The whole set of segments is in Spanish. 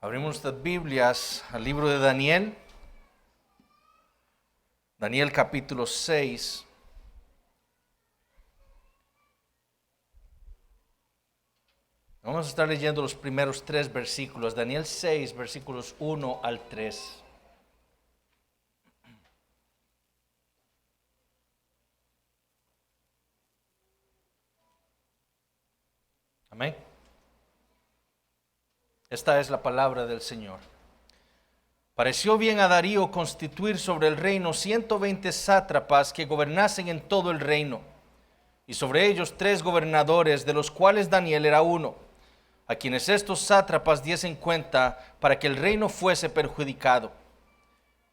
Abrimos nuestras Biblias al libro de Daniel. Daniel capítulo 6. Vamos a estar leyendo los primeros 3 versículos. Daniel 6, versículos 1 al 3. Amén. Esta es la palabra del Señor. Pareció bien a Darío constituir sobre el reino 120 sátrapas que gobernasen en todo el reino, y sobre ellos 3 gobernadores, de los cuales Daniel era uno, a quienes estos sátrapas diesen cuenta para que el reino fuese perjudicado.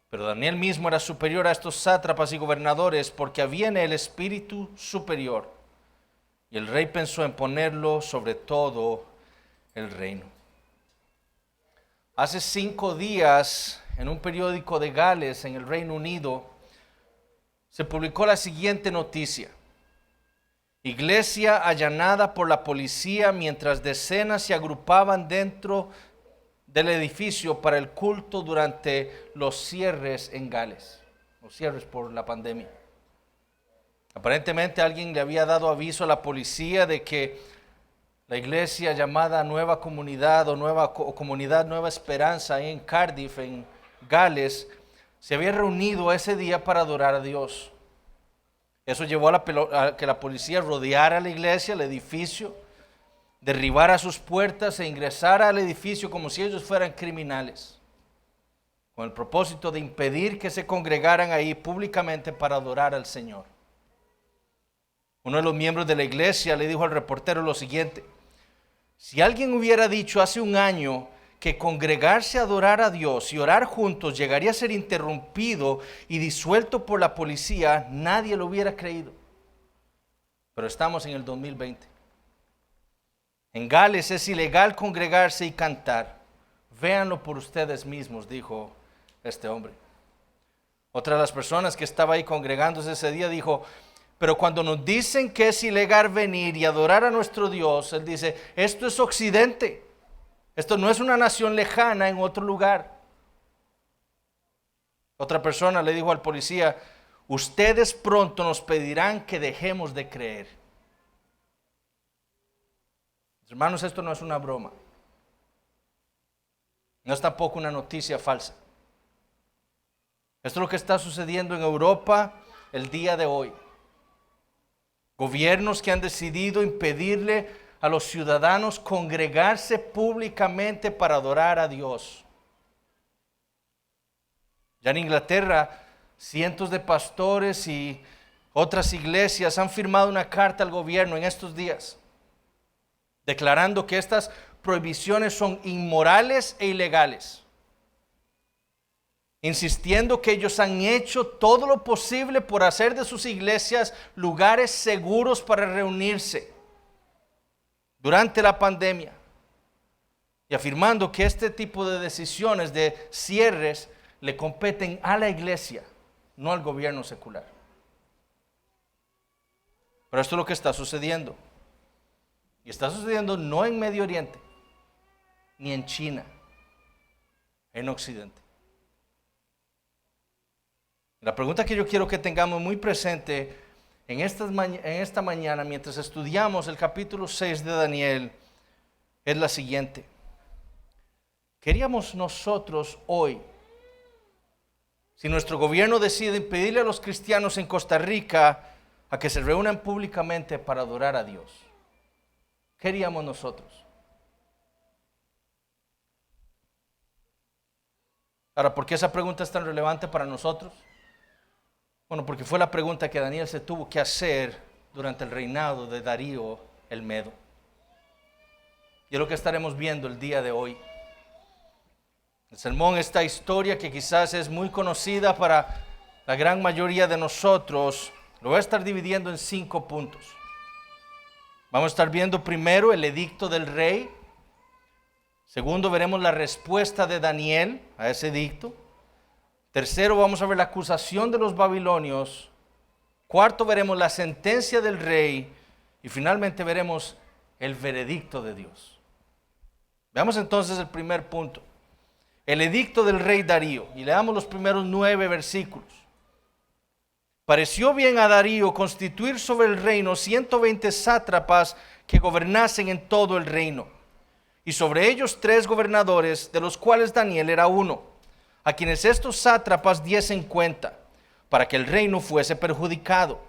Pero Daniel mismo era superior a estos sátrapas y gobernadores, porque había en él espíritu superior, y el rey pensó en ponerlo sobre todo el reino. Hace 5 días, en un periódico de Gales, en el Reino Unido, se publicó la siguiente noticia: iglesia allanada por la policía mientras decenas se agrupaban dentro del edificio para el culto durante los cierres en Gales, los cierres por la pandemia. Aparentemente alguien le había dado aviso a la policía de que la iglesia llamada Nueva Comunidad o Comunidad Nueva Esperanza en Cardiff, en Gales, se había reunido ese día para adorar a Dios. Eso llevó a que la policía rodeara la iglesia, el edificio, derribara sus puertas e ingresara al edificio como si ellos fueran criminales, con el propósito de impedir que se congregaran ahí públicamente para adorar al Señor. Uno de los miembros de la iglesia le dijo al reportero lo siguiente: si alguien hubiera dicho hace un año que congregarse a adorar a Dios y orar juntos llegaría a ser interrumpido y disuelto por la policía, nadie lo hubiera creído. Pero estamos en el 2020. En Gales es ilegal congregarse y cantar. Véanlo por ustedes mismos, dijo este hombre. Otra de las personas que estaba ahí congregándose ese día dijo: pero cuando nos dicen que es ilegal venir y adorar a nuestro Dios, él dice, esto es Occidente. Esto no es una nación lejana en otro lugar. Otra persona le dijo al policía: ustedes pronto nos pedirán que dejemos de creer. Hermanos, esto no es una broma. No es tampoco una noticia falsa. Esto es lo que está sucediendo en Europa el día de hoy. Gobiernos que han decidido impedirle a los ciudadanos congregarse públicamente para adorar a Dios. Ya en Inglaterra, cientos de pastores y otras iglesias han firmado una carta al gobierno en estos días, declarando que estas prohibiciones son inmorales e ilegales, insistiendo que ellos han hecho todo lo posible por hacer de sus iglesias lugares seguros para reunirse durante la pandemia, y afirmando que este tipo de decisiones de cierres le competen a la iglesia, no al gobierno secular. Pero esto es lo que está sucediendo. Y está sucediendo no en Medio Oriente, ni en China, en Occidente. La pregunta que yo quiero que tengamos muy presente en esta mañana, mientras estudiamos el capítulo 6 de Daniel, es la siguiente: ¿qué haríamos nosotros hoy si nuestro gobierno decide impedirle a los cristianos en Costa Rica a que se reúnan públicamente para adorar a Dios? ¿Qué haríamos nosotros? Ahora, ¿por qué esa pregunta es tan relevante para nosotros? Bueno, porque fue la pregunta que Daniel se tuvo que hacer durante el reinado de Darío el Medo. Y es lo que estaremos viendo el día de hoy. El sermón, esta historia que quizás es muy conocida para la gran mayoría de nosotros, lo voy a estar dividiendo en 5 puntos. Vamos a estar viendo primero el edicto del rey. Segundo, veremos la respuesta de Daniel a ese edicto. Tercero, vamos a ver la acusación de los babilonios. Cuarto, veremos la sentencia del rey. Y finalmente veremos el veredicto de Dios. Veamos entonces el primer punto. el edicto del rey Darío. Y leamos los primeros 9 versículos. Pareció bien a Darío constituir sobre el reino 120 sátrapas que gobernasen en todo el reino, y sobre ellos 3 gobernadores, de los cuales Daniel era uno, a quienes estos sátrapas diesen cuenta, para que el reino fuese perjudicado.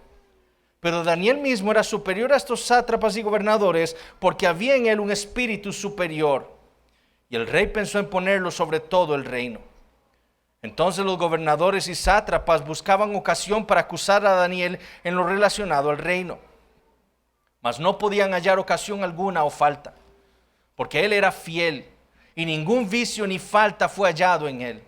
Pero Daniel mismo era superior a estos sátrapas y gobernadores, porque había en él un espíritu superior, y el rey pensó en ponerlo sobre todo el reino. Entonces los gobernadores y sátrapas buscaban ocasión para acusar a Daniel en lo relacionado al reino, mas no podían hallar ocasión alguna o falta, porque él era fiel, y ningún vicio ni falta fue hallado en él.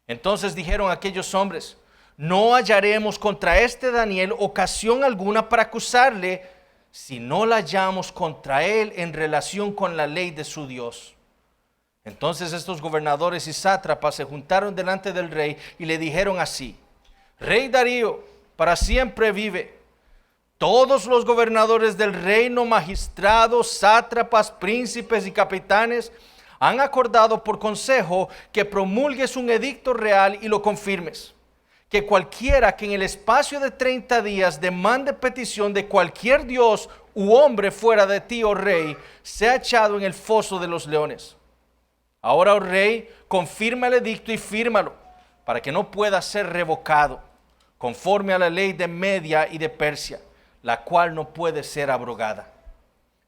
Entonces dijeron aquellos hombres: no hallaremos contra este Daniel ocasión alguna para acusarle, si no la hallamos contra él en relación con la ley de su Dios. Entonces estos gobernadores y sátrapas se juntaron delante del rey y le dijeron así: Rey Darío, para siempre vive. Todos los gobernadores del reino, magistrados, sátrapas, príncipes y capitanes, han acordado por consejo que promulgues un edicto real y lo confirmes, que cualquiera que en el espacio de 30 días demande petición de cualquier dios u hombre fuera de ti, oh rey, sea echado en el foso de los leones. Ahora, oh rey, confirma el edicto y fírmalo, para que no pueda ser revocado, conforme a la ley de Media y de Persia, la cual no puede ser abrogada.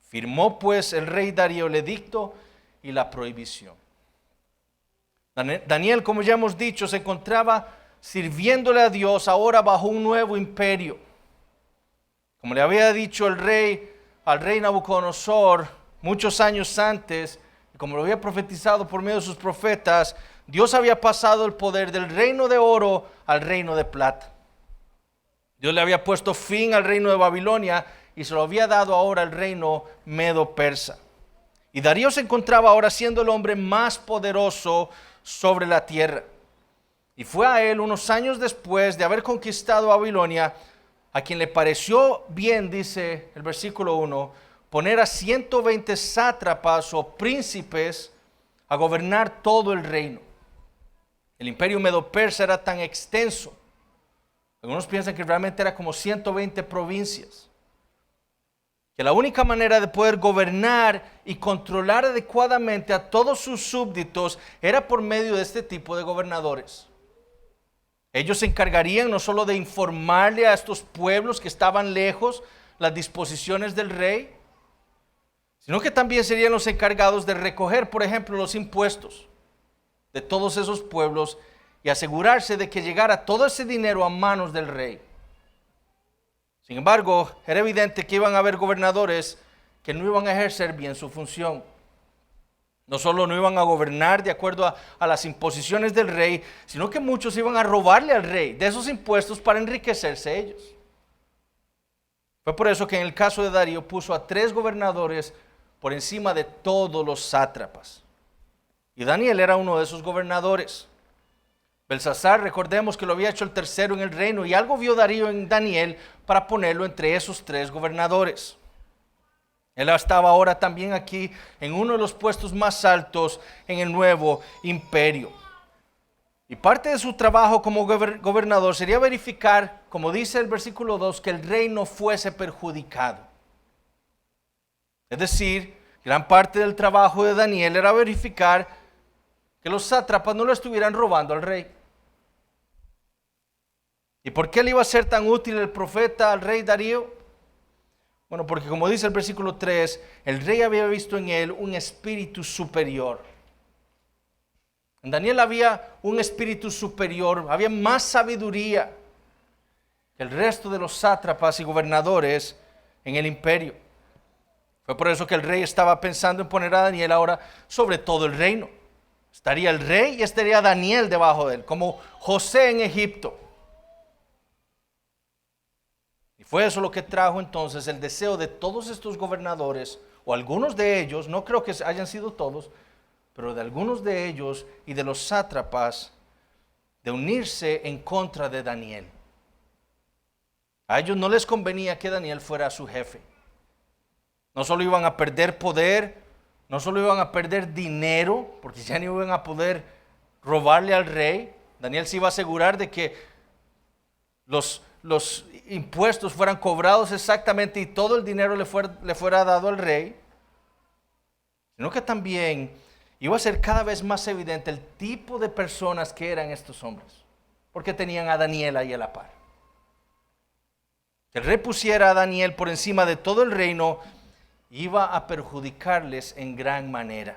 Firmó pues el rey Darío el edicto y la prohibición. Daniel, como ya hemos dicho, se encontraba sirviéndole a Dios ahora bajo un nuevo imperio. Como le había dicho el rey al rey Nabucodonosor muchos años antes, y como lo había profetizado por medio de sus profetas, Dios había pasado el poder del reino de oro al reino de plata. Dios le había puesto fin al reino de Babilonia y se lo había dado ahora al reino medo-persa. Y Darío se encontraba ahora siendo el hombre más poderoso sobre la tierra. Y fue a él unos años después de haber conquistado Babilonia, a quien le pareció bien, dice el versículo 1, poner a 120 sátrapas o príncipes a gobernar todo el reino. El imperio medo-persa era tan extenso. Algunos piensan que realmente era como 120 provincias. Que la única manera de poder gobernar y controlar adecuadamente a todos sus súbditos era por medio de este tipo de gobernadores. Ellos se encargarían no solo de informarle a estos pueblos que estaban lejos las disposiciones del rey, sino que también serían los encargados de recoger, por ejemplo, los impuestos de todos esos pueblos y asegurarse de que llegara todo ese dinero a manos del rey. Sin embargo, era evidente que iban a haber gobernadores que no iban a ejercer bien su función. No solo no iban a gobernar de acuerdo a las imposiciones del rey, sino que muchos iban a robarle al rey de esos impuestos para enriquecerse ellos. Fue por eso que en el caso de Darío puso a 3 gobernadores por encima de todos los sátrapas. Y Daniel era uno de esos gobernadores. Belsasar, recordemos que lo había hecho el tercero en el reino, y algo vio Darío en Daniel para ponerlo entre esos 3 gobernadores. Él estaba ahora también aquí en uno de los puestos más altos en el nuevo imperio. Y parte de su trabajo como gobernador sería verificar, como dice el versículo 2, que el rey no fuese perjudicado. Es decir, gran parte del trabajo de Daniel era verificar que los sátrapas no le estuvieran robando al rey. ¿Y por qué le iba a ser tan útil el profeta al rey Darío? Bueno, porque como dice el versículo 3, el rey había visto en él un espíritu superior. En Daniel había un espíritu superior, había más sabiduría que el resto de los sátrapas y gobernadores en el imperio. Fue por eso que el rey estaba pensando en poner a Daniel ahora sobre todo el reino. Estaría el rey y estaría Daniel debajo de él, como José en Egipto. Y fue eso lo que trajo entonces el deseo de todos estos gobernadores, o algunos de ellos, no creo que hayan sido todos, pero de algunos de ellos y de los sátrapas, de unirse en contra de Daniel. A ellos no les convenía que Daniel fuera su jefe. No solo iban a perder poder, no solo iban a perder dinero, porque ya no iban a poder robarle al rey. Daniel se iba a asegurar de que los impuestos fueran cobrados exactamente y todo el dinero le fuera dado al rey, sino que también iba a ser cada vez más evidente el tipo de personas que eran estos hombres, porque tenían a Daniel ahí a la par. Que el rey pusiera a Daniel por encima de todo el reino iba a perjudicarles en gran manera.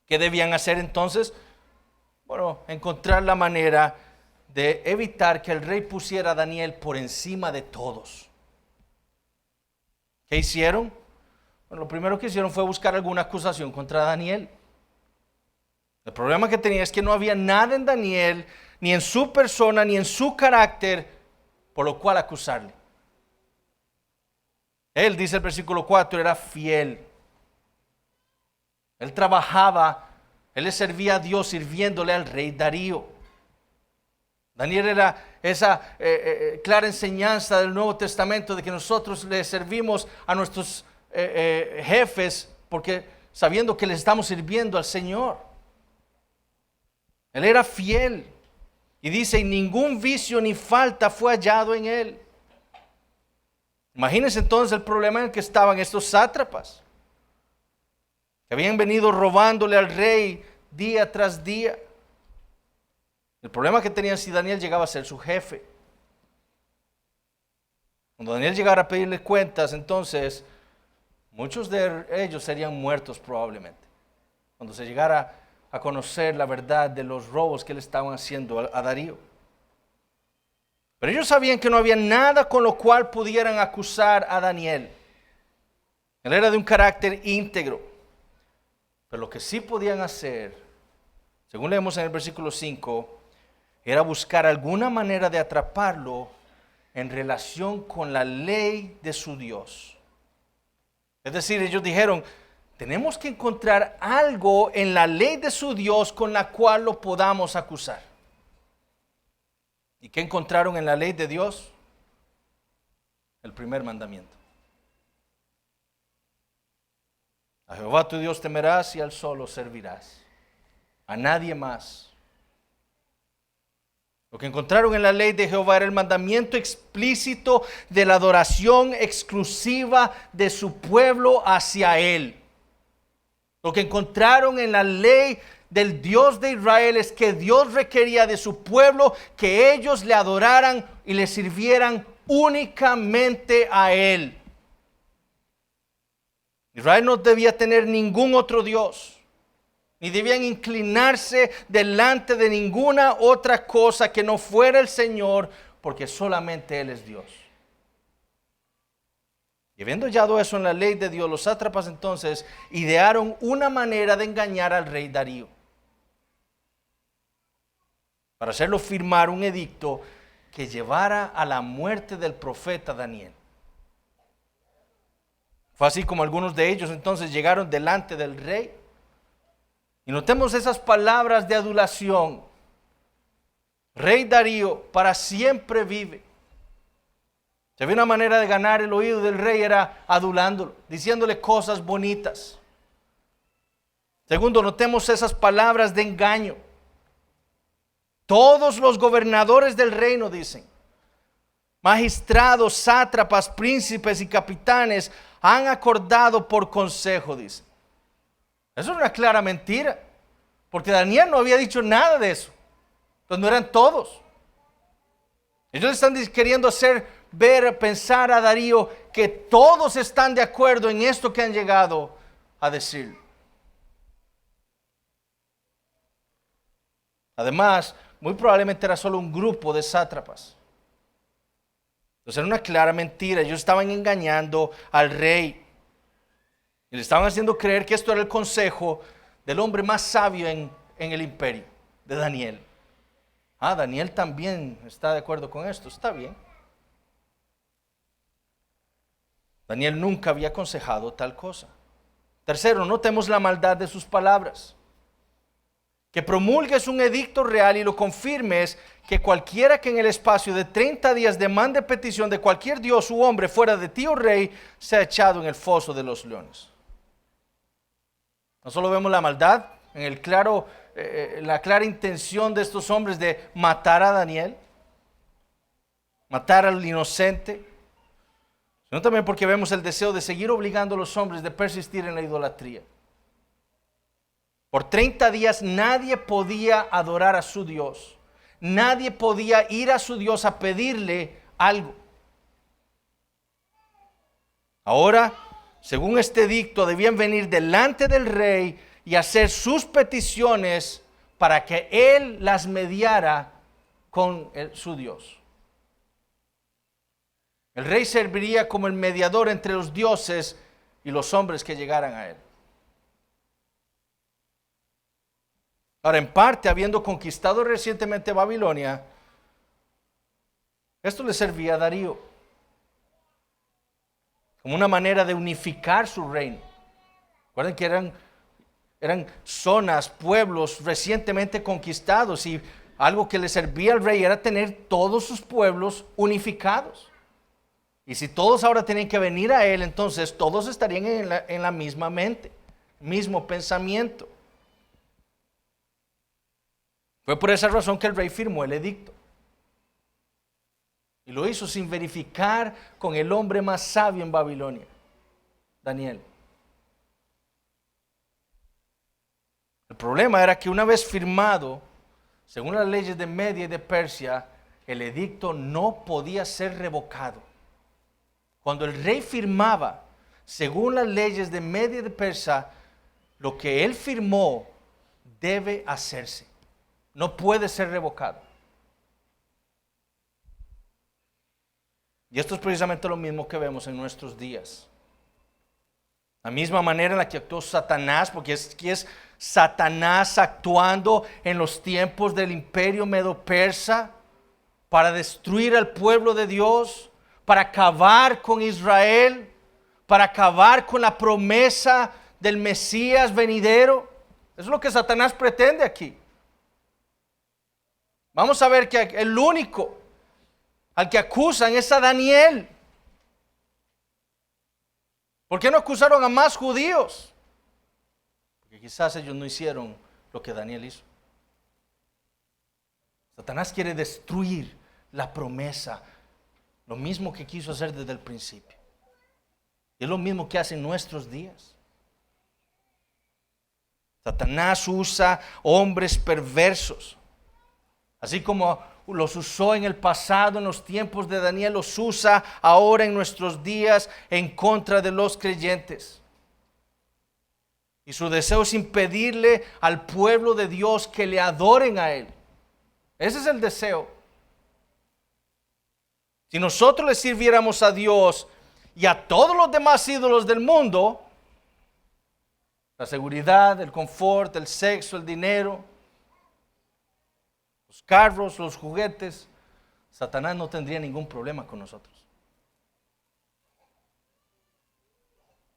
¿Qué debían hacer entonces? Bueno, encontrar la manera de evitar que el rey pusiera a Daniel por encima de todos. ¿Qué hicieron? Bueno, lo primero que hicieron fue buscar alguna acusación contra Daniel. El problema que tenía es que no había nada en Daniel, ni en su persona, ni en su carácter, por lo cual acusarle. Él, dice el versículo 4, era fiel. Él trabajaba, él le servía a Dios sirviéndole al rey Darío. Daniel era esa clara enseñanza del Nuevo Testamento de que nosotros le servimos a nuestros jefes porque sabiendo que le estamos sirviendo al Señor. Él era fiel y dice, y ningún vicio ni falta fue hallado en él. Imagínense entonces el problema en el que estaban estos sátrapas, que habían venido robándole al rey día tras día. El problema que tenían si Daniel llegaba a ser su jefe. Cuando Daniel llegara a pedirle cuentas, entonces muchos de ellos serían muertos probablemente. Cuando se llegara a conocer la verdad de los robos que le estaban haciendo a Darío. Pero ellos sabían que no había nada con lo cual pudieran acusar a Daniel. Él era de un carácter íntegro. Pero lo que sí podían hacer, según leemos en el versículo 5, era buscar alguna manera de atraparlo en relación con la ley de su Dios. Es decir, ellos dijeron, tenemos que encontrar algo en la ley de su Dios con la cual lo podamos acusar. ¿Y qué encontraron en la ley de Dios? El primer mandamiento. A Jehová tu Dios temerás y al solo servirás. A nadie más. Lo que encontraron en la ley de Jehová era el mandamiento explícito de la adoración exclusiva de su pueblo hacia Él. Lo que encontraron en la ley del Dios de Israel es que Dios requería de su pueblo que ellos le adoraran y le sirvieran únicamente a Él. Israel no debía tener ningún otro Dios, ni debían inclinarse delante de ninguna otra cosa que no fuera el Señor, porque solamente Él es Dios. Y habiendo hallado eso en la ley de Dios, los sátrapas entonces idearon una manera de engañar al rey Darío, para hacerlo firmar un edicto que llevara a la muerte del profeta Daniel. Fue así como algunos de ellos entonces llegaron delante del rey. Y notemos esas palabras de adulación. Rey Darío, para siempre vive. Si había una manera de ganar el oído del rey era adulándolo, diciéndole cosas bonitas. Segundo, notemos esas palabras de engaño. Todos los gobernadores del reino, dicen, magistrados, sátrapas, príncipes y capitanes han acordado por consejo, dice. Eso es una clara mentira, porque Daniel no había dicho nada de eso. Entonces no eran todos. Ellos están queriendo hacer ver, pensar a Darío que todos están de acuerdo en esto que han llegado a decir. Además, muy probablemente era solo un grupo de sátrapas. Entonces era una clara mentira. Ellos estaban engañando al rey. Y le estaban haciendo creer que esto era el consejo del hombre más sabio en el imperio, de Daniel. Daniel también está de acuerdo con esto. Está bien. Daniel nunca había aconsejado tal cosa. Tercero, notemos la maldad de sus palabras. Que promulgues un edicto real y lo confirmes, que cualquiera que en el espacio de 30 días demande petición de cualquier dios u hombre fuera de ti, oh rey, sea echado en el foso de los leones. No solo vemos la maldad en la clara intención de estos hombres de matar a Daniel, matar al inocente, sino también porque vemos el deseo de seguir obligando a los hombres de persistir en la idolatría. Por 30 días nadie podía adorar a su Dios. Nadie podía ir a su Dios a pedirle algo. Ahora, según este edicto, debían venir delante del rey y hacer sus peticiones para que él las mediara con su Dios. El rey serviría como el mediador entre los dioses y los hombres que llegaran a él. Ahora, en parte, habiendo conquistado recientemente Babilonia, esto le servía a Darío como una manera de unificar su reino. Recuerden que eran zonas, pueblos recientemente conquistados, y algo que le servía al rey era tener todos sus pueblos unificados. Y si todos ahora tienen que venir a él, entonces todos estarían en la misma mente, mismo pensamiento. Fue por esa razón que el rey firmó el edicto. Y lo hizo sin verificar con el hombre más sabio en Babilonia, Daniel. El problema era que una vez firmado, según las leyes de Media y de Persia, el edicto no podía ser revocado. Cuando el rey firmaba, según las leyes de Media y de Persia, lo que él firmó debe hacerse. No puede ser revocado. Y esto es precisamente lo mismo que vemos en nuestros días. La misma manera en la que actuó Satanás, porque es Satanás actuando en los tiempos del imperio medo-persa para destruir al pueblo de Dios, para acabar con Israel, para acabar con la promesa del Mesías venidero. Eso es lo que Satanás pretende aquí. Vamos a ver que el único al que acusan es a Daniel. ¿Por qué no acusaron a más judíos? Porque quizás ellos no hicieron lo que Daniel hizo. Satanás quiere destruir la promesa, lo mismo que quiso hacer desde el principio. Y es lo mismo que hace en nuestros días. Satanás usa hombres perversos. Así como los usó en el pasado, en los tiempos de Daniel, los usa ahora en nuestros días en contra de los creyentes. Y su deseo es impedirle al pueblo de Dios que le adoren a Él. Ese es el deseo. Si nosotros le sirviéramos a Dios y a todos los demás ídolos del mundo, la seguridad, el confort, el sexo, el dinero, los carros, los juguetes, Satanás no tendría ningún problema con nosotros.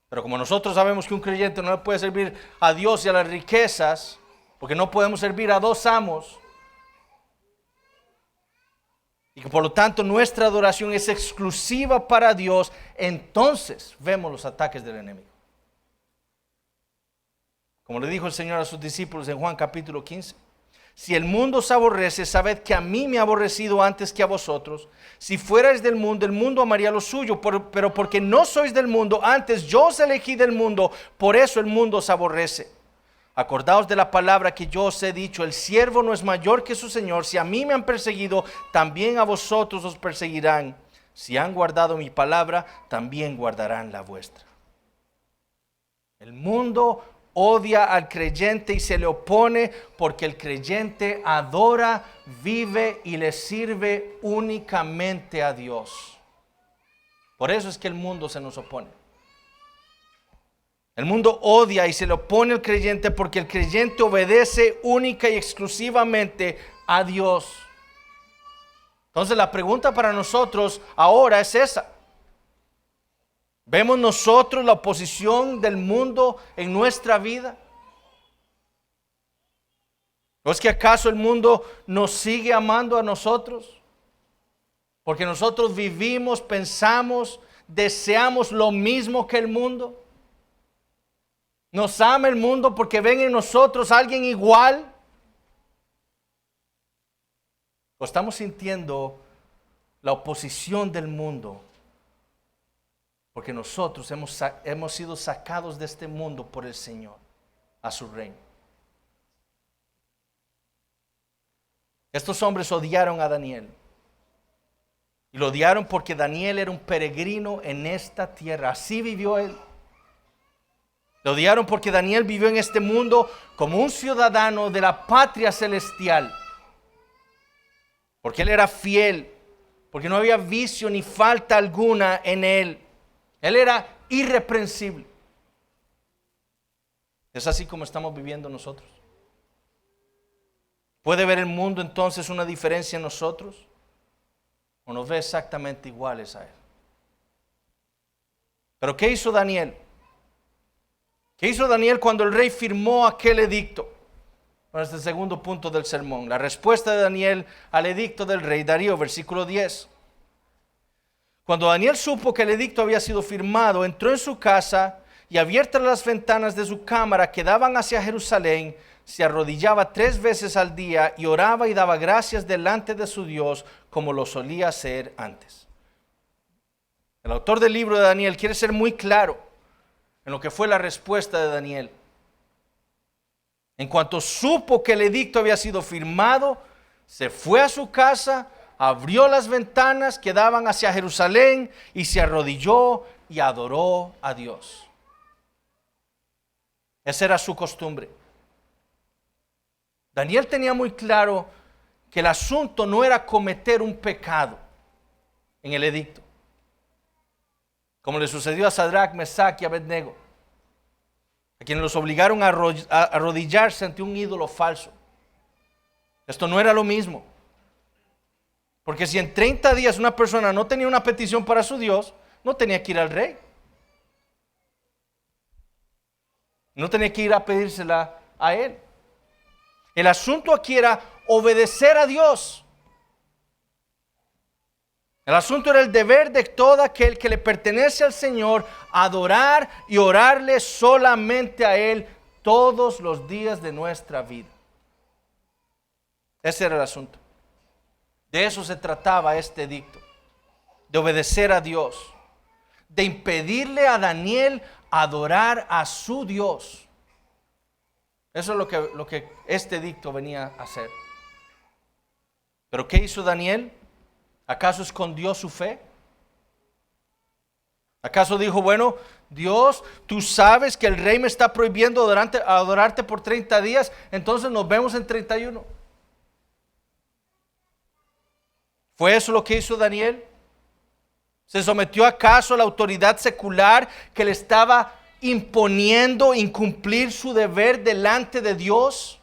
Pero como nosotros sabemos que un creyente no le puede servir a Dios y a las riquezas, porque no podemos servir a dos amos, y que por lo tanto nuestra adoración es exclusiva para Dios, entonces vemos los ataques del enemigo. Como le dijo el Señor a sus discípulos en Juan capítulo 15. Si el mundo os aborrece, sabed que a mí me ha aborrecido antes que a vosotros. Si fuerais del mundo, el mundo amaría lo suyo, pero porque no sois del mundo, antes yo os elegí del mundo, por eso el mundo os aborrece. Acordaos de la palabra que yo os he dicho, el siervo no es mayor que su Señor. Si a mí me han perseguido, también a vosotros os perseguirán. Si han guardado mi palabra, también guardarán la vuestra. El mundo odia al creyente y se le opone porque el creyente adora, vive y le sirve únicamente a Dios. Por eso es que el mundo se nos opone. El mundo odia y se le opone al creyente porque el creyente obedece única y exclusivamente a Dios. Entonces la pregunta para nosotros ahora es esa. ¿Vemos nosotros la oposición del mundo en nuestra vida? ¿O es que acaso el mundo nos sigue amando a nosotros? Porque nosotros vivimos, pensamos, deseamos lo mismo que el mundo. Nos ama el mundo porque ven en nosotros a alguien igual. ¿O estamos sintiendo la oposición del mundo? Porque nosotros hemos sido sacados de este mundo por el Señor a su reino. Estos hombres odiaron a Daniel. Y lo odiaron porque Daniel era un peregrino en esta tierra. Así vivió él. Lo odiaron porque Daniel vivió en este mundo como un ciudadano de la patria celestial. Porque él era fiel. Porque no había vicio ni falta alguna en él. Él era irreprensible. Es así como estamos viviendo nosotros. ¿Puede ver el mundo entonces una diferencia en nosotros? ¿O nos ve exactamente iguales a él? ¿Pero qué hizo Daniel? ¿Qué hizo Daniel cuando el rey firmó aquel edicto? Bueno, este es el segundo punto del sermón. La respuesta de Daniel al edicto del rey Darío, versículo 10. Cuando Daniel supo que el edicto había sido firmado, entró en su casa y abiertas las ventanas de su cámara que daban hacia Jerusalén, se arrodillaba 3 veces al día y oraba y daba gracias delante de su Dios como lo solía hacer antes. El autor del libro de Daniel quiere ser muy claro en lo que fue la respuesta de Daniel. En cuanto supo que el edicto había sido firmado, se fue a su casa, abrió las ventanas que daban hacia Jerusalén y se arrodilló y adoró a Dios. Esa era su costumbre. Daniel tenía muy claro que el asunto no era cometer un pecado en el edicto, como le sucedió a Sadrach, Mesach y Abednego, a quienes los obligaron a arrodillarse ante un ídolo falso. Esto no era lo mismo, porque si en 30 días una persona no tenía una petición para su Dios, no tenía que ir al rey, no tenía que ir a pedírsela a él. El asunto aquí era obedecer a Dios. El asunto era el deber de todo aquel que le pertenece al Señor, adorar y orarle solamente a Él todos los días de nuestra vida. Ese era el asunto. De eso se trataba este edicto, de obedecer a Dios, de impedirle a Daniel adorar a su Dios. Eso es lo que este edicto venía a hacer. ¿Pero qué hizo Daniel? ¿Acaso escondió su fe? ¿Acaso dijo, bueno, Dios, tú sabes que el rey me está prohibiendo adorarte por 30 días, entonces nos vemos en 31? ¿Fue eso lo que hizo Daniel? ¿Se sometió acaso a la autoridad secular que le estaba imponiendo incumplir su deber delante de Dios?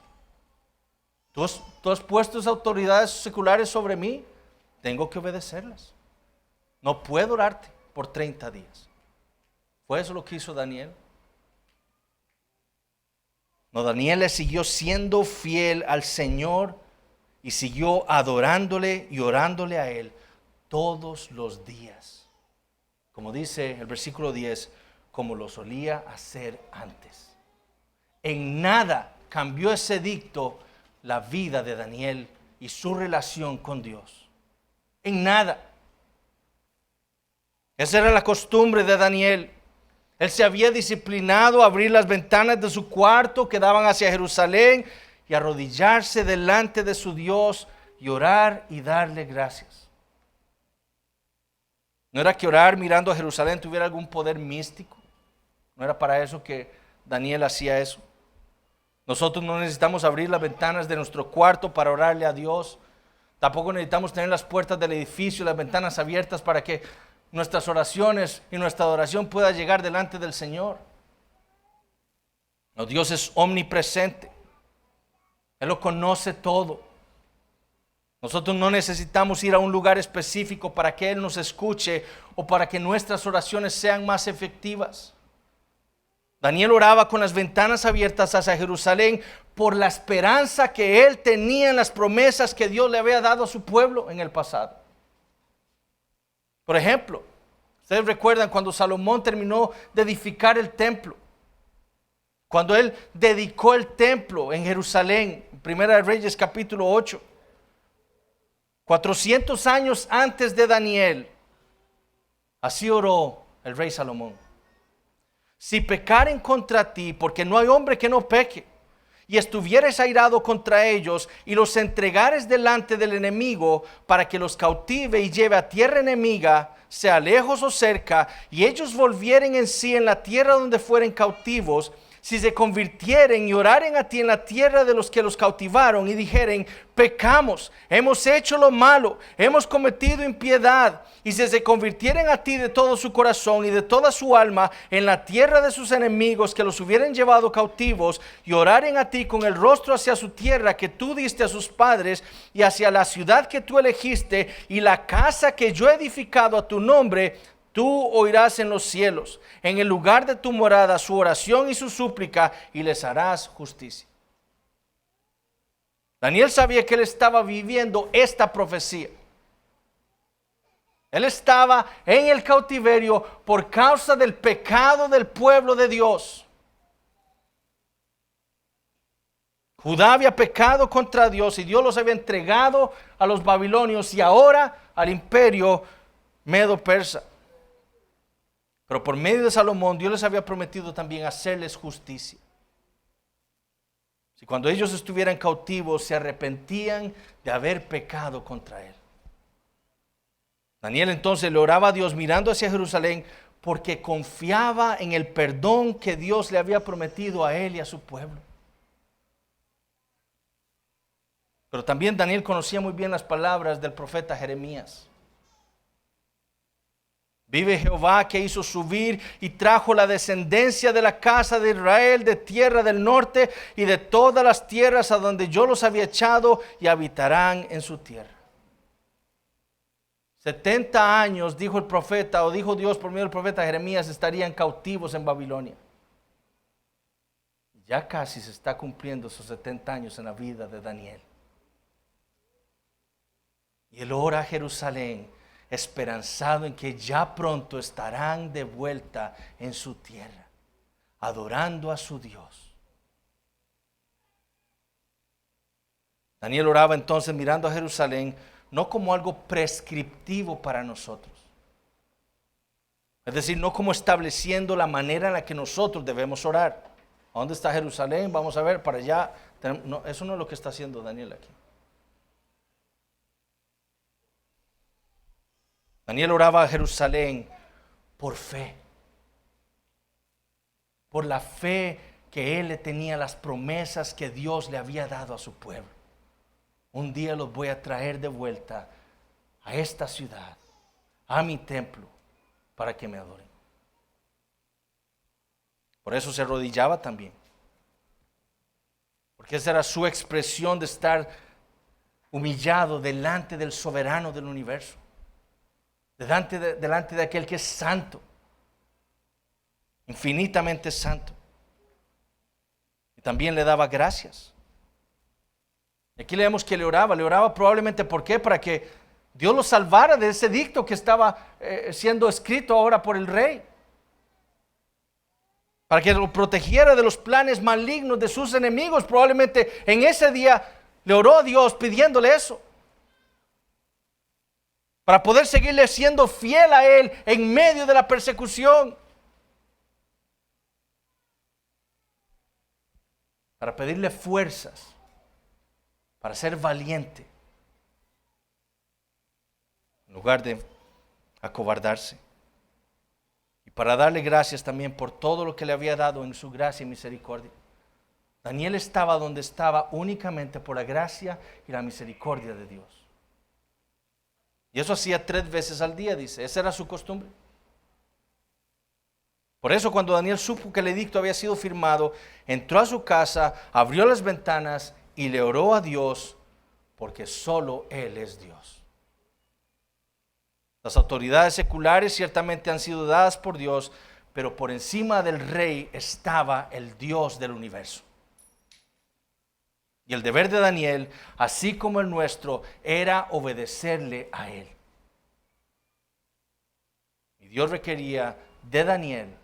¿Tú has puesto esas autoridades seculares sobre mí? Tengo que obedecerlas. No puedo orarte por 30 días. ¿Fue eso lo que hizo Daniel? No, Daniel le siguió siendo fiel al Señor y siguió adorándole y orándole a Él todos los días. Como dice el versículo 10, como lo solía hacer antes. En nada cambió ese edicto la vida de Daniel y su relación con Dios. En nada. Esa era la costumbre de Daniel. Él se había disciplinado a abrir las ventanas de su cuarto que daban hacia Jerusalén y arrodillarse delante de su Dios y orar y darle gracias. No era que orar mirando a Jerusalén tuviera algún poder místico. No era para eso que Daniel hacía eso. Nosotros no necesitamos abrir las ventanas de nuestro cuarto para orarle a Dios. Tampoco necesitamos tener las puertas del edificio, las ventanas abiertas para que nuestras oraciones y nuestra adoración pueda llegar delante del Señor. No, Dios es omnipresente. Él lo conoce todo. Nosotros no necesitamos ir a un lugar específico para que Él nos escuche o para que nuestras oraciones sean más efectivas. Daniel oraba con las ventanas abiertas hacia Jerusalén por la esperanza que él tenía en las promesas que Dios le había dado a su pueblo en el pasado. Por ejemplo, ustedes recuerdan cuando Salomón terminó de edificar el templo. Cuando él dedicó el templo en Jerusalén, Primera de Reyes capítulo 8, 400 años antes de Daniel, así oró el rey Salomón. Si pecaren contra ti, porque no hay hombre que no peque, y estuvieres airado contra ellos, y los entregares delante del enemigo, para que los cautive y lleve a tierra enemiga, sea lejos o cerca, y ellos volvieren en sí en la tierra donde fueren cautivos, si se convirtieren y oraren a ti en la tierra de los que los cautivaron y dijeren, pecamos, hemos hecho lo malo, hemos cometido impiedad, y si se convirtieren a ti de todo su corazón y de toda su alma en la tierra de sus enemigos que los hubieran llevado cautivos, y oraren a ti con el rostro hacia su tierra que tú diste a sus padres, y hacia la ciudad que tú elegiste y la casa que yo he edificado a tu nombre, tú oirás en los cielos, en el lugar de tu morada, su oración y su súplica, y les harás justicia. Daniel sabía que él estaba viviendo esta profecía. Él estaba en el cautiverio por causa del pecado del pueblo de Dios. Judá había pecado contra Dios y Dios los había entregado a los babilonios y ahora al imperio medo-persa. Pero por medio de Salomón, Dios les había prometido también hacerles justicia. Si cuando ellos estuvieran cautivos se arrepentían de haber pecado contra Él. Daniel entonces le oraba a Dios mirando hacia Jerusalén porque confiaba en el perdón que Dios le había prometido a él y a su pueblo. Pero también Daniel conocía muy bien las palabras del profeta Jeremías. Vive Jehová que hizo subir y trajo la descendencia de la casa de Israel de tierra del norte y de todas las tierras a donde yo los había echado y habitarán en su tierra. 70 años, dijo el profeta, o dijo Dios por medio del profeta Jeremías, estarían cautivos en Babilonia. Ya casi se está cumpliendo esos 70 años en la vida de Daniel. Y él ora a Jerusalén, esperanzado en que ya pronto estarán de vuelta en su tierra, adorando a su Dios. Daniel oraba entonces mirando a Jerusalén, no como algo prescriptivo para nosotros. Es decir, no como estableciendo la manera en la que nosotros debemos orar. ¿A dónde está Jerusalén? Vamos a ver, para allá. No, eso no es lo que está haciendo Daniel aquí. Daniel oraba a Jerusalén por fe. Por la fe que él le tenía, las promesas que Dios le había dado a su pueblo. Un día los voy a traer de vuelta a esta ciudad, a mi templo, para que me adoren. Por eso se arrodillaba también. Porque esa era su expresión de estar humillado delante del soberano del universo. Delante de aquel que es santo. Infinitamente santo. Y también le daba gracias. Aquí leemos que le oraba probablemente ¿por qué? Para que Dios lo salvara de ese edicto que estaba siendo escrito ahora por el rey. Para que lo protegiera de los planes malignos de sus enemigos. Probablemente en ese día le oró a Dios pidiéndole eso. Para poder seguirle siendo fiel a Él en medio de la persecución. Para pedirle fuerzas. Para ser valiente. En lugar de acobardarse. Y para darle gracias también por todo lo que le había dado en su gracia y misericordia. Daniel estaba donde estaba únicamente por la gracia y la misericordia de Dios. Y eso hacía 3 veces al día, dice. Esa era su costumbre. Por eso cuando Daniel supo que el edicto había sido firmado, entró a su casa, abrió las ventanas y le oró a Dios, porque solo Él es Dios. Las autoridades seculares ciertamente han sido dadas por Dios, pero por encima del rey estaba el Dios del universo. Y el deber de Daniel, así como el nuestro, era obedecerle a Él. Y Dios requería de Daniel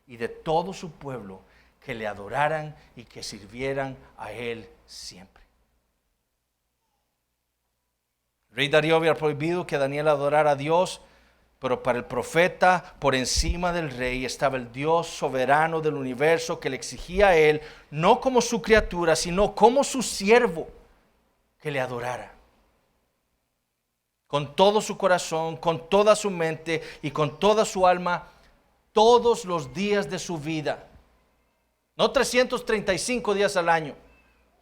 y de todo su pueblo que le adoraran y que sirvieran a él siempre. El rey Darío había prohibido que Daniel adorara a Dios, pero para el profeta, por encima del rey, estaba el Dios soberano del universo que le exigía a él, no como su criatura, sino como su siervo, que le adorara. Con todo su corazón, con toda su mente y con toda su alma, todos los días de su vida. No 335 días al año,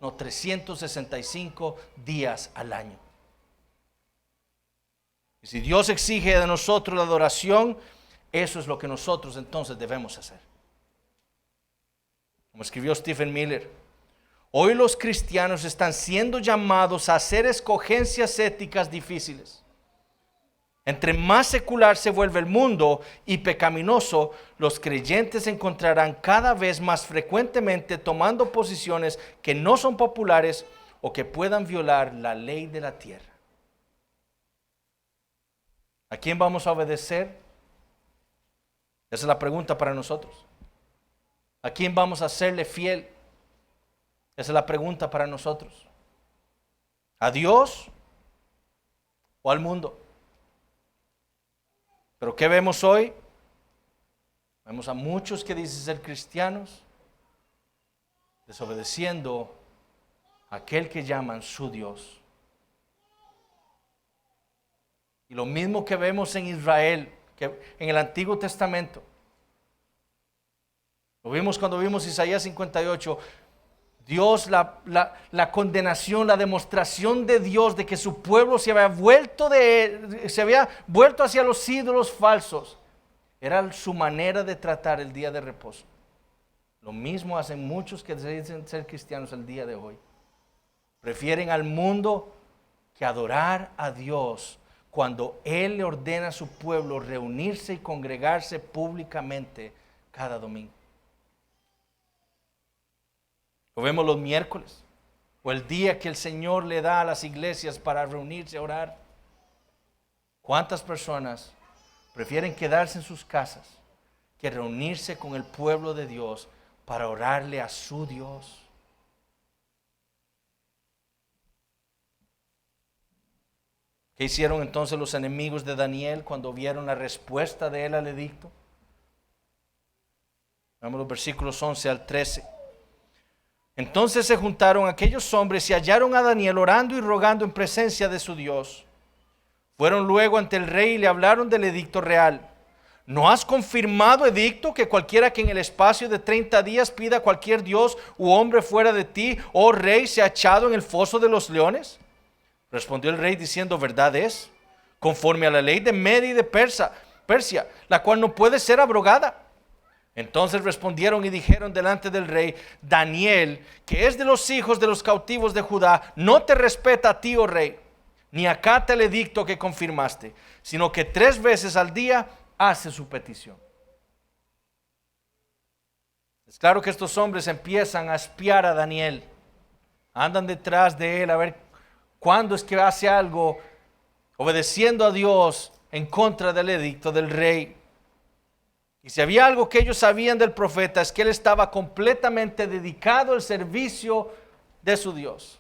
no 365 días al año. Y si Dios exige de nosotros la adoración, eso es lo que nosotros entonces debemos hacer. Como escribió Stephen Miller, hoy los cristianos están siendo llamados a hacer escogencias éticas difíciles. Entre más secular se vuelve el mundo y pecaminoso, los creyentes se encontrarán cada vez más frecuentemente tomando posiciones que no son populares o que puedan violar la ley de la tierra. ¿A quién vamos a obedecer? Esa es la pregunta para nosotros. ¿A quién vamos a serle fiel? Esa es la pregunta para nosotros. ¿A Dios o al mundo? ¿Pero qué vemos hoy? Vemos a muchos que dicen ser cristianos desobedeciendo a aquel que llaman su Dios. Y lo mismo que vemos en Israel, que en el Antiguo Testamento. Lo vimos cuando vimos Isaías 58. Dios, la condenación, la demostración de Dios de que su pueblo se había vuelto hacia los ídolos falsos. Era su manera de tratar el día de reposo. Lo mismo hacen muchos que dicen ser cristianos el día de hoy. Prefieren al mundo que adorar a Dios cuando Él le ordena a su pueblo reunirse y congregarse públicamente cada domingo. Lo vemos los miércoles o el día que el Señor le da a las iglesias para reunirse a orar. ¿Cuántas personas prefieren quedarse en sus casas que reunirse con el pueblo de Dios para orarle a su Dios? ¿Qué hicieron entonces los enemigos de Daniel cuando vieron la respuesta de él al edicto? Vamos los versículos 11 al 13. Entonces se juntaron aquellos hombres y hallaron a Daniel orando y rogando en presencia de su Dios. Fueron luego ante el rey y le hablaron del edicto real. ¿No has confirmado, edicto, que cualquiera que en el espacio de 30 días pida a cualquier dios u hombre fuera de ti, oh rey, sea echado en el foso de los leones? Respondió el rey diciendo, verdad es, conforme a la ley de Media y de Persia, la cual no puede ser abrogada. Entonces respondieron y dijeron delante del rey, Daniel, que es de los hijos de los cautivos de Judá, no te respeta a ti, oh rey, ni acata el edicto que confirmaste, sino que 3 veces al día hace su petición. Es claro que estos hombres empiezan a espiar a Daniel, andan detrás de él a ver cuándo es que hace algo obedeciendo a Dios en contra del edicto del rey. Y si había algo que ellos sabían del profeta es que él estaba completamente dedicado al servicio de su Dios.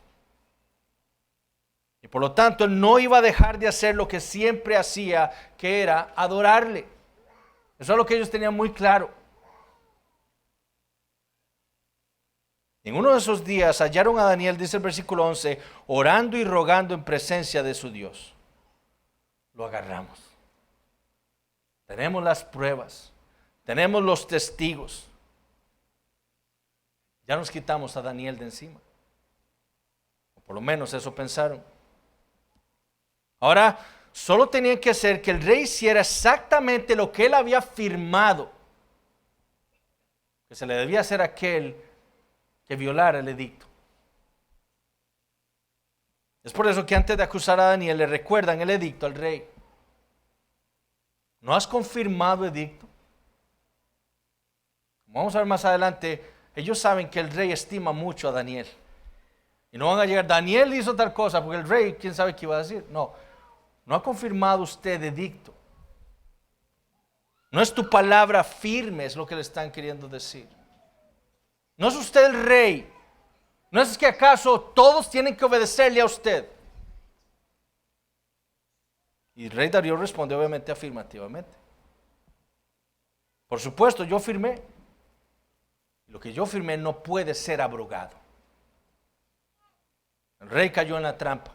Y por lo tanto él no iba a dejar de hacer lo que siempre hacía, que era adorarle. Eso es lo que ellos tenían muy claro. En uno de esos días hallaron a Daniel, dice el versículo 11, orando y rogando en presencia de su Dios. Lo agarramos. Tenemos las pruebas. Tenemos los testigos. Ya nos quitamos a Daniel de encima. O por lo menos eso pensaron. Ahora, solo tenían que hacer que el rey hiciera exactamente lo que él había firmado. Que se le debía hacer a aquel que violara el edicto. Es por eso que antes de acusar a Daniel le recuerdan el edicto al rey. ¿No has confirmado edicto? Vamos a ver más adelante, ellos saben que el rey estima mucho a Daniel. Y no van a llegar, Daniel hizo tal cosa, porque el rey, quién sabe qué iba a decir. No ha confirmado usted edicto. No es tu palabra firme, es lo que le están queriendo decir. ¿No es usted el rey? ¿No es que acaso todos tienen que obedecerle a usted? Y el rey Darío responde obviamente afirmativamente. Por supuesto, yo firmé. Lo que yo firmé no puede ser abrogado. El rey cayó en la trampa.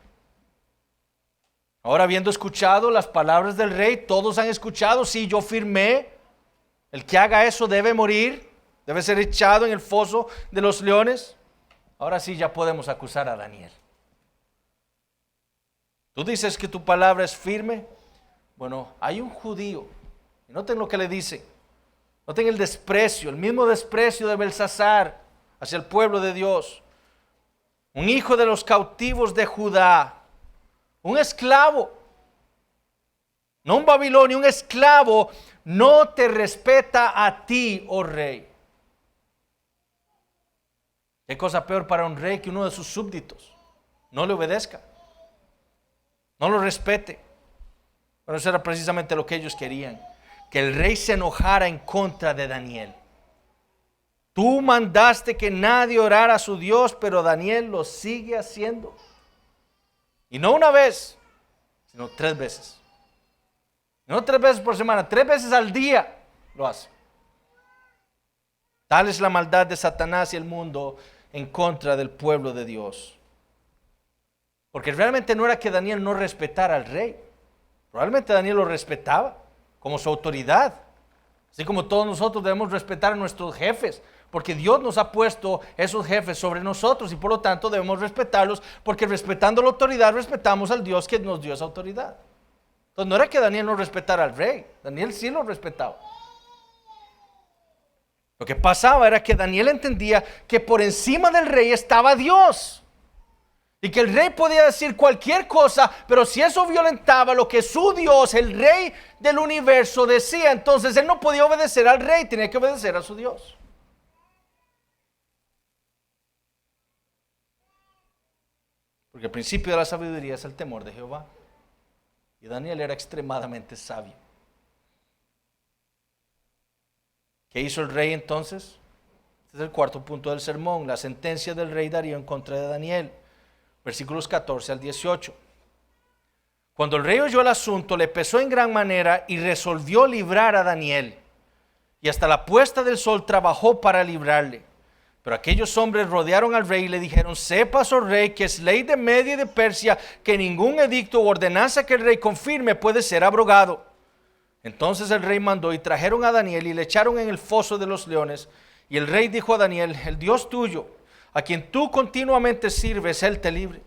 Ahora, habiendo escuchado las palabras del rey, todos han escuchado, sí, yo firmé. El que haga eso debe morir, debe ser echado en el foso de los leones. Ahora sí ya podemos acusar a Daniel. Tú dices que tu palabra es firme. Bueno, hay un judío, y noten lo que le dice. Noten el desprecio, el mismo desprecio de Belsasar hacia el pueblo de Dios. Un hijo de los cautivos de Judá, un esclavo, no un babilonio, un esclavo, no te respeta a ti, oh rey. ¿Qué cosa peor para un rey que uno de sus súbditos no le obedezca, no lo respete? Pero eso era precisamente lo que ellos querían, que el rey se enojara en contra de Daniel. Tú mandaste que nadie orara a su Dios, pero Daniel lo sigue haciendo. Y no una vez, sino 3 veces. No 3 veces por semana, 3 veces al día lo hace. Tal es la maldad de Satanás y el mundo en contra del pueblo de Dios. Porque realmente no era que Daniel no respetara al rey. Probablemente Daniel lo respetaba como su autoridad. Así como todos nosotros debemos respetar a nuestros jefes, porque Dios nos ha puesto esos jefes sobre nosotros y por lo tanto debemos respetarlos, porque respetando la autoridad respetamos al Dios que nos dio esa autoridad. Entonces no era que Daniel no respetara al rey, Daniel sí lo respetaba. Lo que pasaba era que Daniel entendía que por encima del rey estaba Dios. Y que el rey podía decir cualquier cosa, pero si eso violentaba lo que su Dios, el rey del universo, decía, entonces él no podía obedecer al rey, tenía que obedecer a su Dios. Porque el principio de la sabiduría es el temor de Jehová. Y Daniel era extremadamente sabio. ¿Qué hizo el rey entonces? Este es el cuarto punto del sermón, la sentencia del rey Darío en contra de Daniel. Versículos 14 al 18. Cuando el rey oyó el asunto, le pesó en gran manera y resolvió librar a Daniel. Y hasta la puesta del sol trabajó para librarle. Pero aquellos hombres rodearon al rey y le dijeron: sepas, oh rey, que es ley de Media y de Persia que ningún edicto u ordenanza que el rey confirme puede ser abrogado. Entonces el rey mandó y trajeron a Daniel y le echaron en el foso de los leones. Y el rey dijo a Daniel: el Dios tuyo, a quien tú continuamente sirves, él te libre.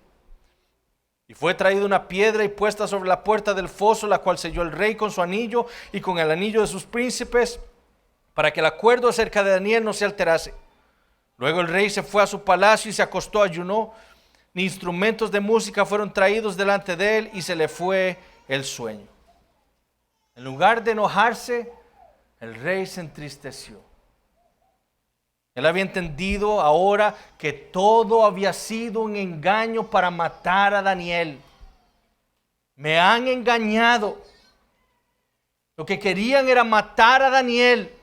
Y fue traída una piedra y puesta sobre la puerta del foso, la cual selló el rey con su anillo y con el anillo de sus príncipes, para que el acuerdo acerca de Daniel no se alterase. Luego el rey se fue a su palacio y se acostó, ayunó, ni instrumentos de música fueron traídos delante de él, y se le fue el sueño. En lugar de enojarse, el rey se entristeció. Él había entendido ahora que todo había sido un engaño para matar a Daniel. Me han engañado. Lo que querían era matar a Daniel.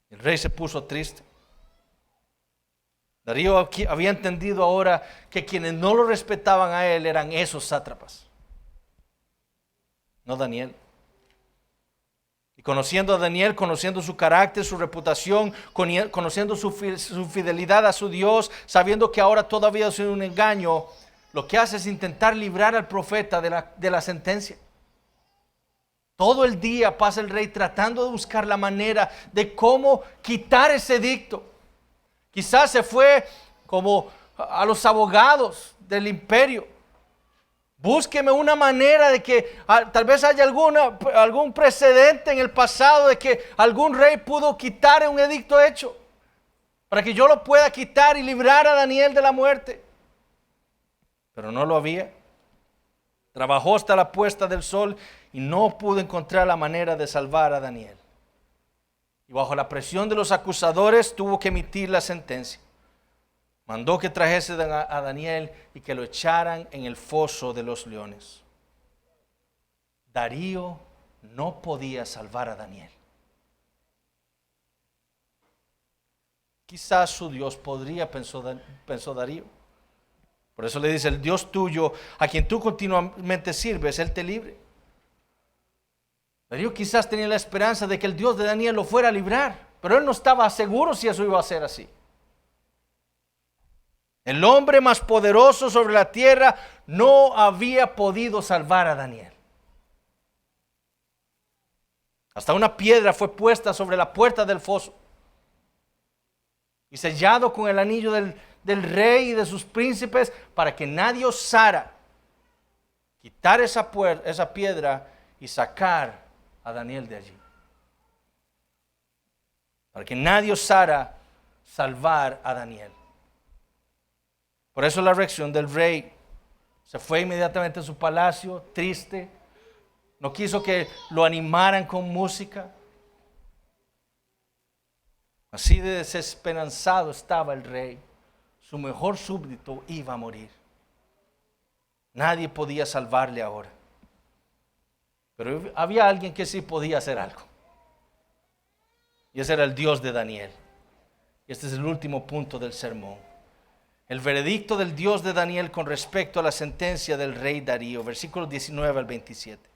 El rey se puso triste. Darío había entendido ahora que quienes no lo respetaban a él eran esos sátrapas, no Daniel. Y conociendo a Daniel, conociendo su carácter, su reputación, conociendo su fidelidad a su Dios, sabiendo que ahora todo había sido un engaño, lo que hace es intentar librar al profeta de la sentencia. Todo el día pasa el rey tratando de buscar la manera de cómo quitar ese edicto. Quizás se fue como a los abogados del imperio. Búsqueme una manera de que tal vez haya algún precedente en el pasado de que algún rey pudo quitar un edicto hecho, para que yo lo pueda quitar y librar a Daniel de la muerte. Pero no lo había. Trabajó hasta la puesta del sol y no pudo encontrar la manera de salvar a Daniel. Y bajo la presión de los acusadores tuvo que emitir la sentencia. Mandó que trajese a Daniel y que lo echaran en el foso de los leones. Darío no podía salvar a Daniel. quizás su Dios podría, pensó Darío. Por eso le dice, el Dios tuyo, a quien tú continuamente sirves, Él te libre. Darío quizás tenía la esperanza de que el Dios de Daniel lo fuera a librar, pero él no estaba seguro si eso iba a ser así. El hombre más poderoso sobre la tierra no había podido salvar a Daniel. Hasta una piedra fue puesta sobre la puerta del foso y sellado con el anillo del rey y de sus príncipes para que nadie osara quitar esa piedra y sacar a Daniel de allí. Para que nadie osara salvar a Daniel. Por eso la reacción del rey: se fue inmediatamente a su palacio, triste. No quiso que lo animaran con música. Así de desesperanzado estaba el rey. Su mejor súbdito iba a morir. Nadie podía salvarle ahora. Pero había alguien que sí podía hacer algo. Y ese era el Dios de Daniel. Y este es el último punto del sermón. El veredicto del Dios de Daniel con respecto a la sentencia del rey Darío. Versículos 19 al 27.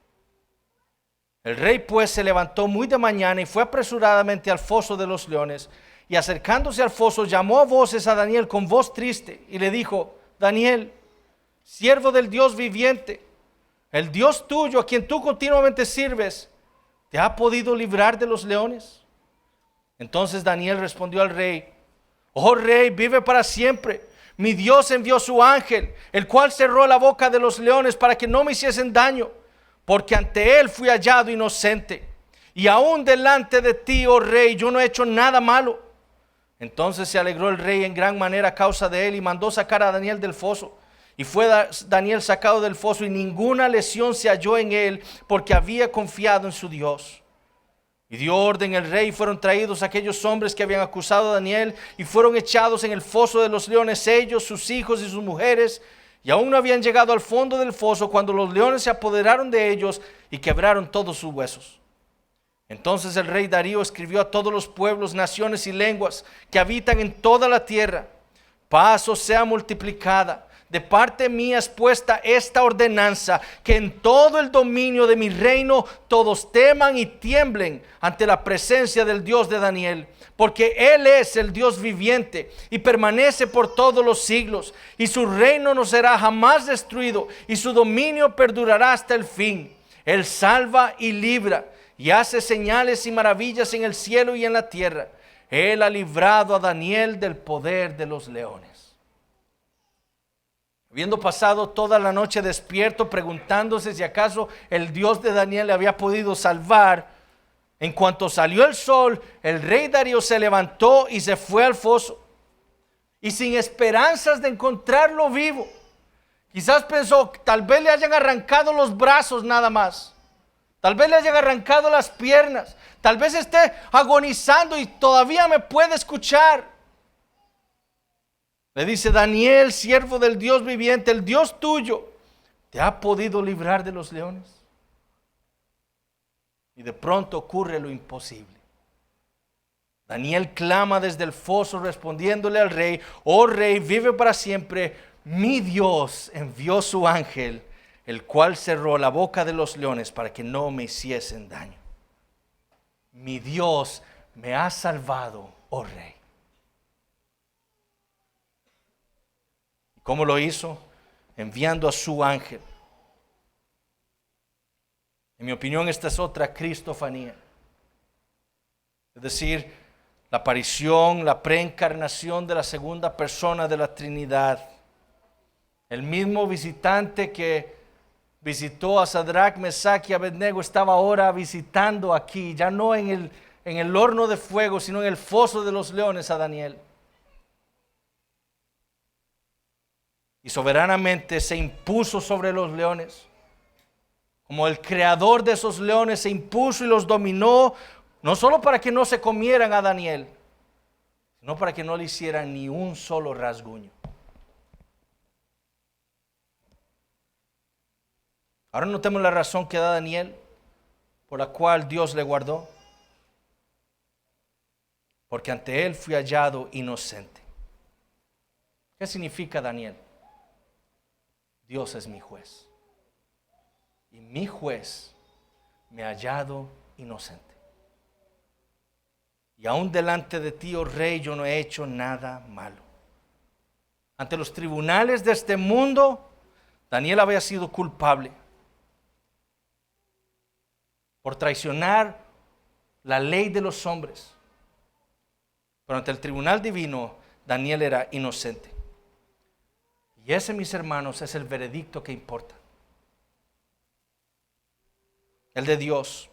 El rey pues se levantó muy de mañana y fue apresuradamente al foso de los leones. Y acercándose al foso llamó a voces a Daniel con voz triste y le dijo: Daniel, siervo del Dios viviente, el Dios tuyo a quien tú continuamente sirves, ¿te ha podido librar de los leones? Entonces Daniel respondió al rey: Oh rey, vive para siempre. Mi Dios envió su ángel, el cual cerró la boca de los leones para que no me hiciesen daño, porque ante él fui hallado inocente. Y aún delante de ti, oh rey, yo no he hecho nada malo. Entonces se alegró el rey en gran manera a causa de él y mandó sacar a Daniel del foso. Y fue Daniel sacado del foso y ninguna lesión se halló en él, porque había confiado en su Dios. Y dio orden el rey y fueron traídos aquellos hombres que habían acusado a Daniel y fueron echados en el foso de los leones, ellos, sus hijos y sus mujeres. Y aún no habían llegado al fondo del foso cuando los leones se apoderaron de ellos y quebraron todos sus huesos. Entonces el rey Darío escribió a todos los pueblos, naciones y lenguas que habitan en toda la tierra: paz os sea multiplicada. De parte mía es puesta esta ordenanza, que en todo el dominio de mi reino todos teman y tiemblen ante la presencia del Dios de Daniel, porque Él es el Dios viviente y permanece por todos los siglos, y su reino no será jamás destruido, y su dominio perdurará hasta el fin. Él salva y libra, y hace señales y maravillas en el cielo y en la tierra. Él ha librado a Daniel del poder de los leones. Habiendo pasado toda la noche despierto, preguntándose si acaso el Dios de Daniel le había podido salvar, en cuanto salió el sol, el rey Darío se levantó y se fue al foso. Y sin esperanzas de encontrarlo vivo, quizás pensó: tal vez le hayan arrancado los brazos nada más, tal vez le hayan arrancado las piernas, tal vez esté agonizando y todavía me puede escuchar. Le dice: Daniel, siervo del Dios viviente, el Dios tuyo, ¿te ha podido librar de los leones? Y de pronto ocurre lo imposible. Daniel clama desde el foso respondiéndole al rey: Oh rey, vive para siempre. Mi Dios envió su ángel, el cual cerró la boca de los leones para que no me hiciesen daño. Mi Dios me ha salvado, oh rey. ¿Cómo lo hizo? Enviando a su ángel. En mi opinión, esta es otra cristofanía. Es decir, la aparición, la preencarnación de la segunda persona de la Trinidad. El mismo visitante que visitó a Sadrach, Mesach y Abednego estaba ahora visitando aquí, ya no en el horno de fuego, sino en el foso de los leones, a Daniel. Y soberanamente se impuso sobre los leones. Como el creador de esos leones se impuso y los dominó, no solo para que no se comieran a Daniel, sino para que no le hicieran ni un solo rasguño. Ahora notemos la razón que da Daniel por la cual Dios le guardó. porque ante él fui hallado inocente. ¿Qué significa, Daniel? Dios es mi juez. Y mi juez me ha hallado inocente. Y aún delante de ti, oh rey, yo no he hecho nada malo. Ante los tribunales de este mundo, Daniel había sido culpable por traicionar la ley de los hombres. Pero ante el tribunal divino, Daniel era inocente. Y ese, mis hermanos, es el veredicto que importa. El de Dios.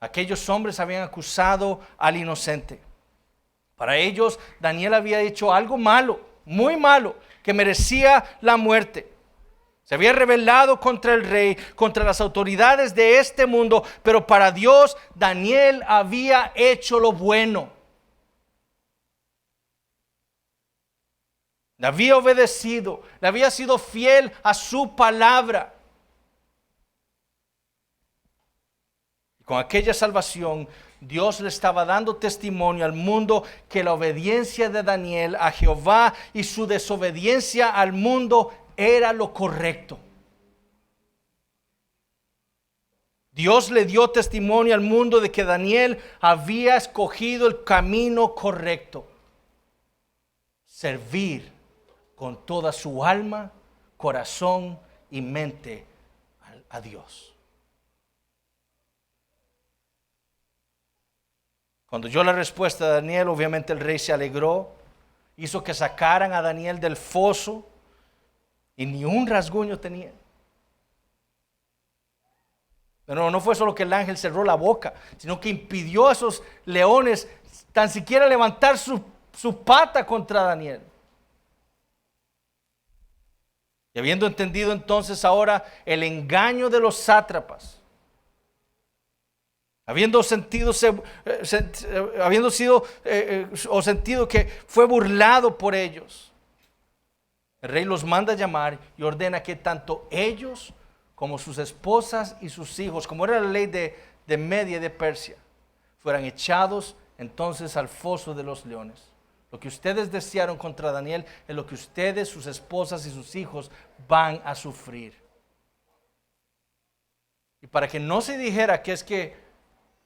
Aquellos hombres habían acusado al inocente. Para ellos, Daniel había hecho algo malo, muy malo, que merecía la muerte. Se había rebelado contra el rey, contra las autoridades de este mundo, pero para Dios, Daniel había hecho lo bueno. Le había obedecido, le había sido fiel a su palabra. Y con aquella salvación, Dios le estaba dando testimonio al mundo que la obediencia de Daniel a Jehová y su desobediencia al mundo era lo correcto. Dios le dio testimonio al mundo de que Daniel había escogido el camino correcto. Servir con toda su alma, corazón y mente a Dios. Cuando oyó la respuesta de Daniel, obviamente el rey se alegró, hizo que sacaran a Daniel del foso y ni un rasguño tenía. Pero no fue solo que el ángel cerró la boca, sino que impidió a esos leones tan siquiera levantar su pata contra Daniel. Y habiendo entendido entonces ahora el engaño de los sátrapas, habiendo sentido que fue burlado por ellos, el rey los manda a llamar y ordena que tanto ellos como sus esposas y sus hijos, como era la ley de Media y de Persia, fueran echados entonces al foso de los leones. Lo que ustedes desearon contra Daniel es lo que ustedes, sus esposas y sus hijos van a sufrir. Y para que no se dijera que es que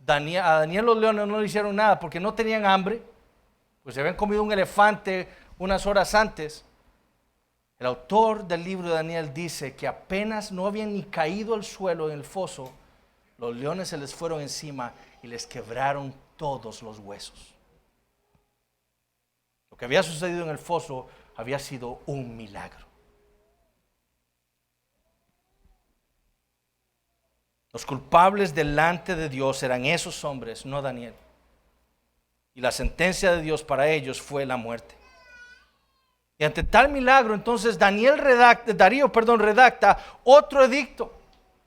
a Daniel los leones no le hicieron nada porque no tenían hambre, pues se habían comido un elefante unas horas antes, el autor del libro de Daniel dice que apenas no habían ni caído al suelo en el foso, los leones se les fueron encima y les quebraron todos los huesos. Lo que había sucedido en el foso había sido un milagro. Los culpables delante de Dios eran esos hombres, no Daniel. Y la sentencia de Dios para ellos fue la muerte. Y ante tal milagro, entonces Darío redacta otro edicto,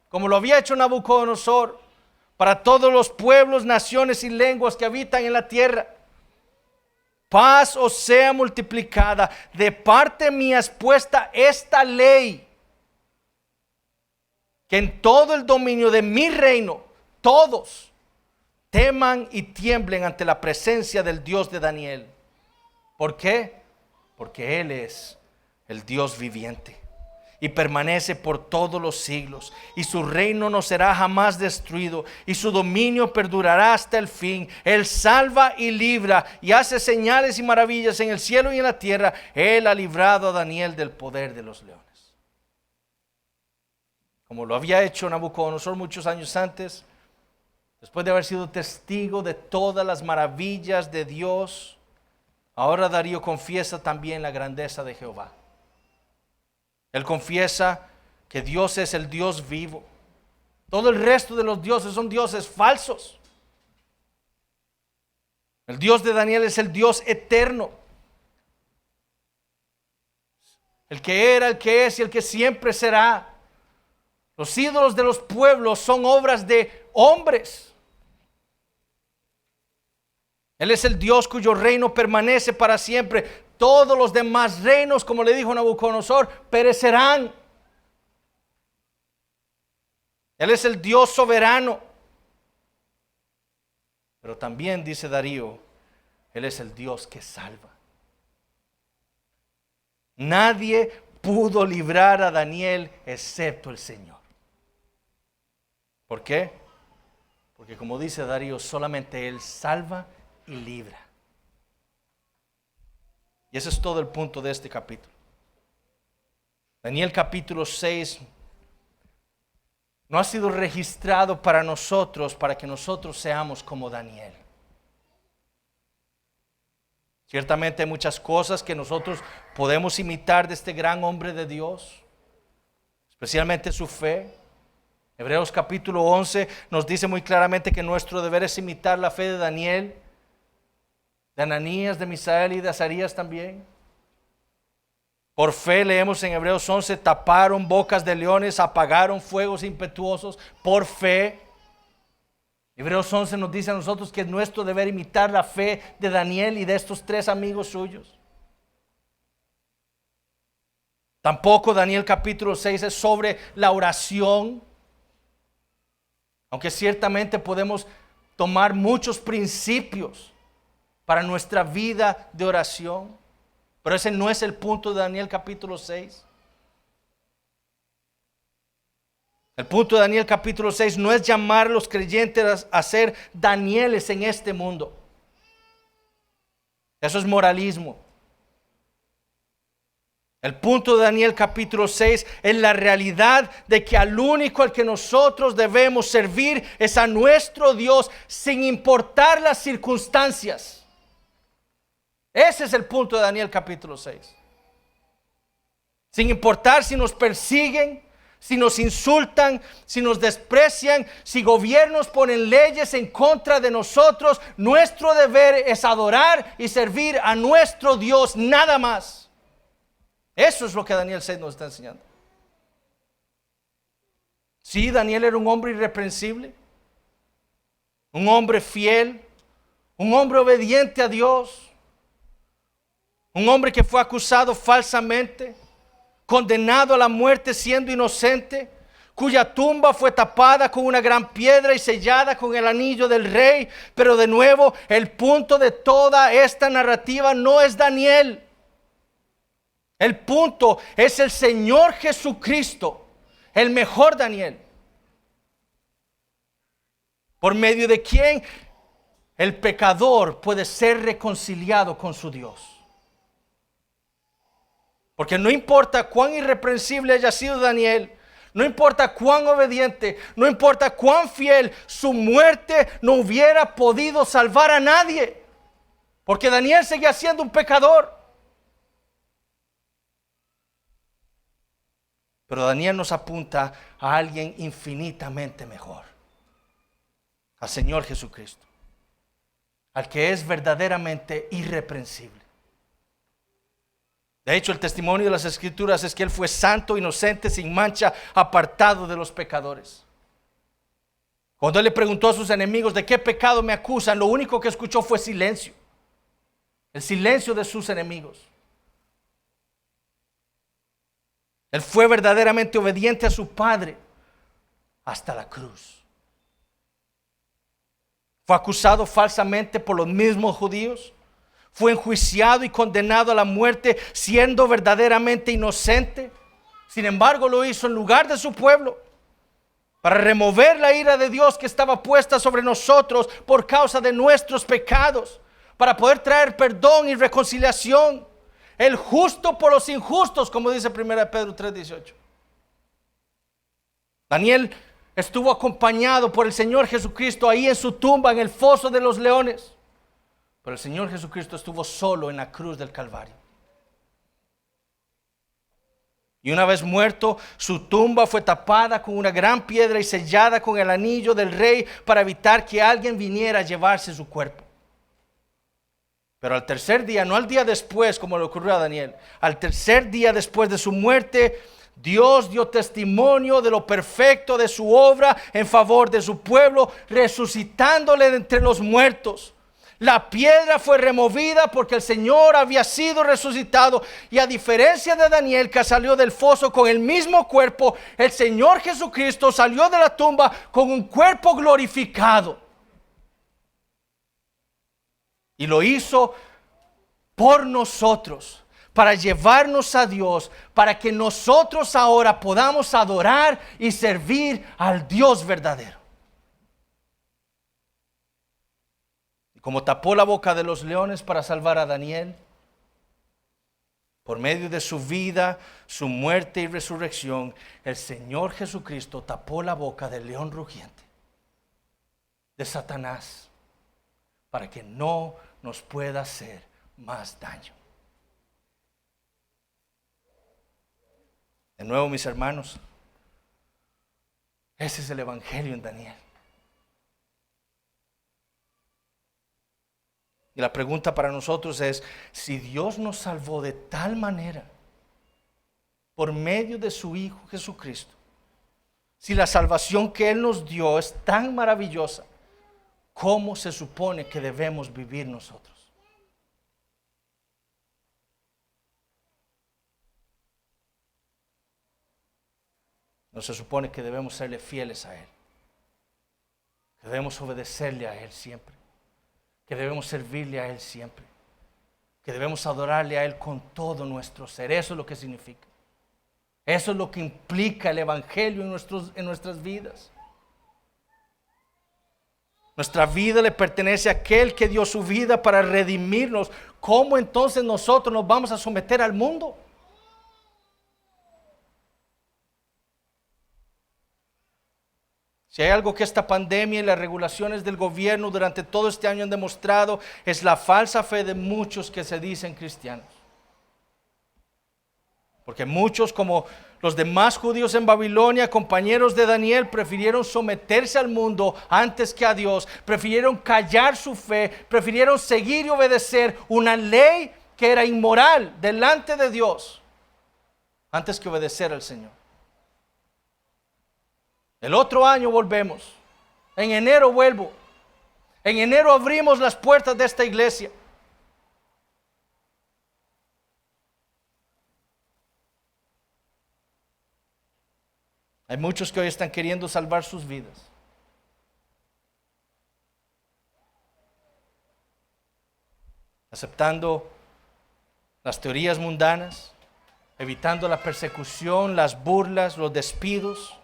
como lo había hecho Nabucodonosor, para todos los pueblos, naciones y lenguas que habitan en la tierra. Paz os sea multiplicada. De parte mía es puesta esta ley, que en todo el dominio de mi reino, todos teman y tiemblen ante la presencia del Dios de Daniel. ¿Por qué? Porque Él es el Dios viviente y permanece por todos los siglos, y su reino no será jamás destruido, y su dominio perdurará hasta el fin. Él salva y libra y hace señales y maravillas en el cielo y en la tierra. Él ha librado a Daniel del poder de los leones, como lo había hecho Nabucodonosor muchos años antes. Después de haber sido testigo de todas las maravillas de Dios, ahora Darío confiesa también la grandeza de Jehová. Él confiesa que Dios es el Dios vivo. Todo el resto de los dioses son dioses falsos. El Dios de Daniel es el Dios eterno, el que era, el que es y el que siempre será. Los ídolos de los pueblos son obras de hombres. Él es el Dios cuyo reino permanece para siempre. Todos los demás reinos, como le dijo Nabucodonosor, perecerán. Él es el Dios soberano. Pero también dice Darío Él es el Dios que salva. Nadie pudo librar a Daniel excepto el Señor. ¿Por qué? Porque como dice Darío, solamente Él salva y libra. Y ese es todo el punto de este capítulo. Daniel capítulo 6 no ha sido registrado para nosotros, para que nosotros seamos como Daniel. Ciertamente hay muchas cosas que nosotros podemos imitar de este gran hombre de Dios, especialmente su fe. Hebreos capítulo 11 nos dice muy claramente que nuestro deber es imitar la fe de Daniel, de Ananías, de Misael y de Azarías también. Por fe leemos en Hebreos 11, taparon bocas de leones, apagaron fuegos impetuosos, por fe. Hebreos 11 nos dice a nosotros que es nuestro deber imitar la fe de Daniel y de estos tres amigos suyos. Tampoco Daniel capítulo 6 es sobre la oración, aunque ciertamente podemos tomar muchos principios para nuestra vida de oración. Pero ese no es el punto de Daniel capítulo 6. El punto de Daniel capítulo 6 no es llamar a los creyentes a ser Danieles en este mundo. Eso es moralismo. El punto de Daniel capítulo 6 es la realidad de que al único al que nosotros debemos servir es a nuestro Dios sin importar las circunstancias. Ese es el punto de Daniel capítulo 6. Sin importar si nos persiguen, si nos insultan, si nos desprecian, si gobiernos ponen leyes en contra de nosotros, nuestro deber es adorar y servir a nuestro Dios, nada más. Eso es lo que Daniel 6 nos está enseñando. Sí, Daniel era un hombre irreprensible, un hombre fiel, un hombre obediente a Dios. Un hombre que fue acusado falsamente, condenado a la muerte siendo inocente, cuya tumba fue tapada con una gran piedra y sellada con el anillo del rey. Pero de nuevo, el punto de toda esta narrativa no es Daniel. El punto es el Señor Jesucristo, el mejor Daniel, por medio de quien el pecador puede ser reconciliado con su Dios. Porque no importa cuán irreprensible haya sido Daniel, no importa cuán obediente, no importa cuán fiel, su muerte no hubiera podido salvar a nadie. Porque Daniel seguía siendo un pecador. Pero Daniel nos apunta a alguien infinitamente mejor, al Señor Jesucristo, al que es verdaderamente irreprensible. De hecho, el testimonio de las Escrituras es que Él fue santo, inocente, sin mancha, apartado de los pecadores. Cuando Él le preguntó a sus enemigos de qué pecado me acusan, lo único que escuchó fue silencio. El silencio de sus enemigos. Él fue verdaderamente obediente a su Padre hasta la cruz. Fue acusado falsamente por los mismos judíos. Fue enjuiciado y condenado a la muerte siendo verdaderamente inocente. Sin embargo, lo hizo en lugar de su pueblo, para remover la ira de Dios que estaba puesta sobre nosotros por causa de nuestros pecados, para poder traer perdón y reconciliación. El justo por los injustos, como dice 1 Pedro 3:18. Daniel estuvo acompañado por el Señor Jesucristo ahí en su tumba, en el foso de los leones. Pero el Señor Jesucristo estuvo solo en la cruz del Calvario. Y una vez muerto, su tumba fue tapada con una gran piedra y sellada con el anillo del rey para evitar que alguien viniera a llevarse su cuerpo. Pero al tercer día, no al día después como le ocurrió a Daniel, al tercer día después de su muerte, Dios dio testimonio de lo perfecto de su obra en favor de su pueblo, resucitándole de entre los muertos. La piedra fue removida porque el Señor había sido resucitado, y a diferencia de Daniel, que salió del foso con el mismo cuerpo, el Señor Jesucristo salió de la tumba con un cuerpo glorificado. Y lo hizo por nosotros, para llevarnos a Dios, para que nosotros ahora podamos adorar y servir al Dios verdadero. Y como tapó la boca de los leones para salvar a Daniel, por medio de su vida, su muerte y resurrección, el Señor Jesucristo tapó la boca del león rugiente, de Satanás, para que no nos pueda hacer más daño. De nuevo, mis hermanos, ese es el Evangelio en Daniel. Y la pregunta para nosotros es, si Dios nos salvó de tal manera, por medio de su Hijo Jesucristo, si la salvación que Él nos dio es tan maravillosa, ¿cómo se supone que debemos vivir nosotros? No se supone que debemos serle fieles a Él, que debemos obedecerle a Él siempre, que debemos servirle a Él siempre, que debemos adorarle a Él con todo nuestro ser. Eso es lo que significa. Eso es lo que implica el Evangelio en nuestras vidas. Nuestra vida le pertenece a aquel que dio su vida para redimirnos. ¿Cómo entonces nosotros nos vamos a someter al mundo? Si hay algo que esta pandemia y las regulaciones del gobierno durante todo este año han demostrado, es la falsa fe de muchos que se dicen cristianos. Porque muchos, como los demás judíos en Babilonia, compañeros de Daniel, prefirieron someterse al mundo antes que a Dios, prefirieron callar su fe, prefirieron seguir y obedecer una ley que era inmoral delante de Dios, antes que obedecer al Señor. El otro año volvemos. En enero vuelvo. En enero abrimos las puertas de esta iglesia. Hay muchos que hoy están queriendo salvar sus vidas. Aceptando las teorías mundanas, evitando la persecución, las burlas, los despidos.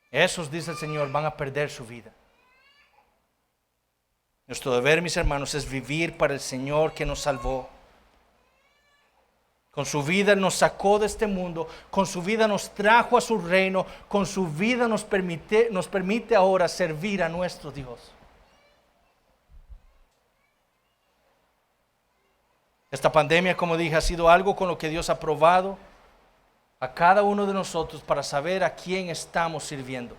Esos, dice el Señor, van a perder su vida. Nuestro deber, mis hermanos, es vivir para el Señor que nos salvó. Con su vida nos sacó de este mundo, con su vida nos trajo a su reino, con su vida nos permite ahora servir a nuestro Dios. Esta pandemia, como dije, ha sido algo con lo que Dios ha probado a cada uno de nosotros para saber a quién estamos sirviendo.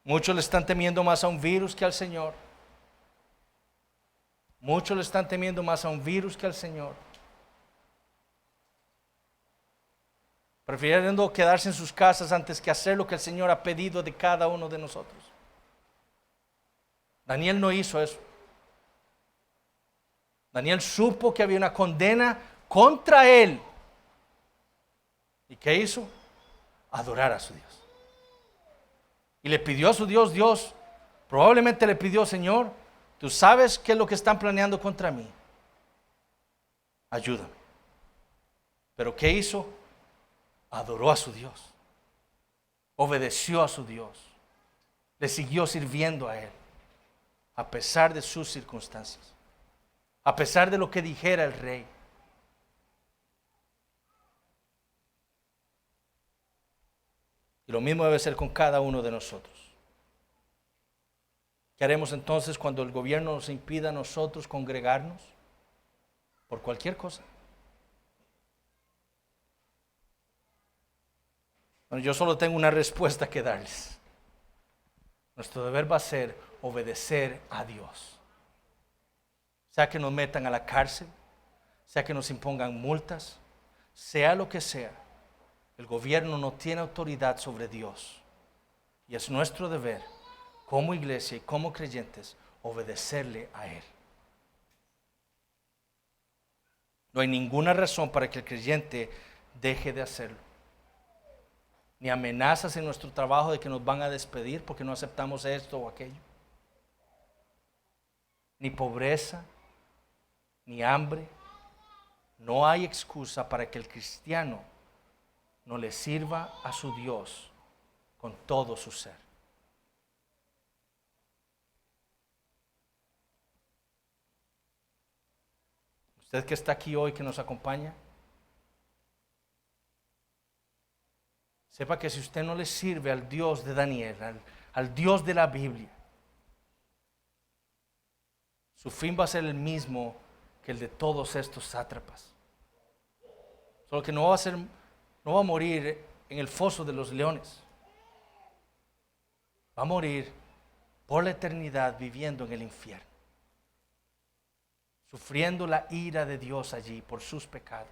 Muchos le están temiendo más a un virus que al Señor. Muchos le están temiendo más a un virus que al Señor. Prefiriendo quedarse en sus casas antes que hacer lo que el Señor ha pedido de cada uno de nosotros. Daniel no hizo eso. Daniel supo que había una condena contra él. ¿Y qué hizo? Adorar a su Dios. Y le pidió a su Dios, probablemente le pidió: Señor, tú sabes qué es lo que están planeando contra mí. Ayúdame. ¿Pero qué hizo? Adoró a su Dios. Obedeció a su Dios. Le siguió sirviendo a Él, a pesar de sus circunstancias, a pesar de lo que dijera el rey. Y lo mismo debe ser con cada uno de nosotros. ¿Qué haremos entonces cuando el gobierno nos impida a nosotros congregarnos por cualquier cosa? Bueno, yo solo tengo una respuesta que darles. Nuestro deber va a ser obedecer a Dios. Sea que nos metan a la cárcel, sea que nos impongan multas, sea lo que sea. El gobierno no tiene autoridad sobre Dios. Y es nuestro deber, como iglesia y como creyentes, obedecerle a Él. No hay ninguna razón para que el creyente deje de hacerlo. Ni amenazas en nuestro trabajo de que nos van a despedir porque no aceptamos esto o aquello. ni pobreza, ni hambre. No hay excusa para que el cristiano no le sirva a su Dios con todo su ser. Usted que está aquí hoy, que nos acompaña, sepa que si usted no le sirve al Dios de Daniel, al Dios de la Biblia, su fin va a ser el mismo que el de todos estos sátrapas. Solo que no va a morir en el foso de los leones. Va a morir por la eternidad viviendo en el infierno, sufriendo la ira de Dios allí por sus pecados.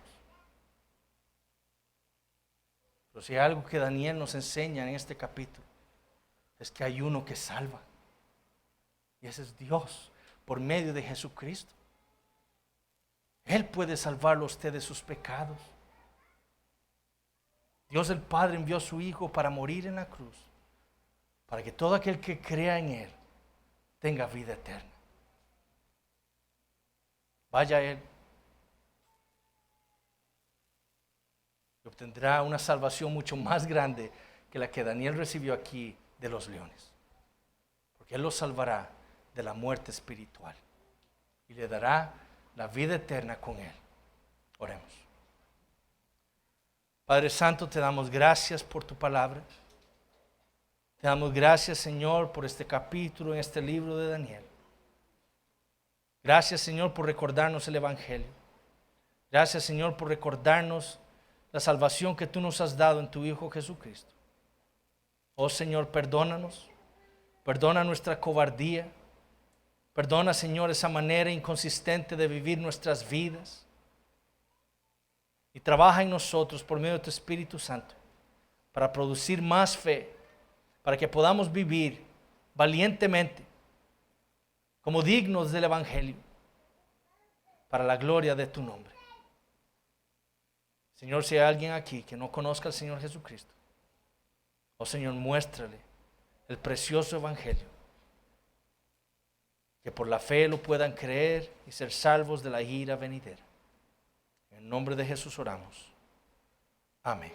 Pero si hay algo que Daniel nos enseña en este capítulo, es que hay uno que salva. Y ese es Dios, por medio de Jesucristo. Él puede salvarlo a usted de sus pecados. Dios el Padre envió a su Hijo para morir en la cruz, para que todo aquel que crea en Él tenga vida eterna. Vaya a Él y obtendrá una salvación mucho más grande que la que Daniel recibió aquí de los leones, porque Él lo salvará de la muerte espiritual y le dará la vida eterna con Él. Oremos. Padre Santo, te damos gracias por tu palabra. Te damos gracias, Señor, por este capítulo en este libro de Daniel. Gracias, Señor, por recordarnos el Evangelio. Gracias, Señor, por recordarnos la salvación que tú nos has dado en tu Hijo Jesucristo. Oh, Señor, perdónanos. Perdona nuestra cobardía. Perdona, Señor, esa manera inconsistente de vivir nuestras vidas. Y trabaja en nosotros por medio de tu Espíritu Santo para producir más fe, para que podamos vivir valientemente como dignos del Evangelio, para la gloria de tu nombre. Señor, si hay alguien aquí que no conozca al Señor Jesucristo, oh Señor, muéstrale el precioso Evangelio, que por la fe lo puedan creer y ser salvos de la ira venidera. En el nombre de Jesús oramos. Amén.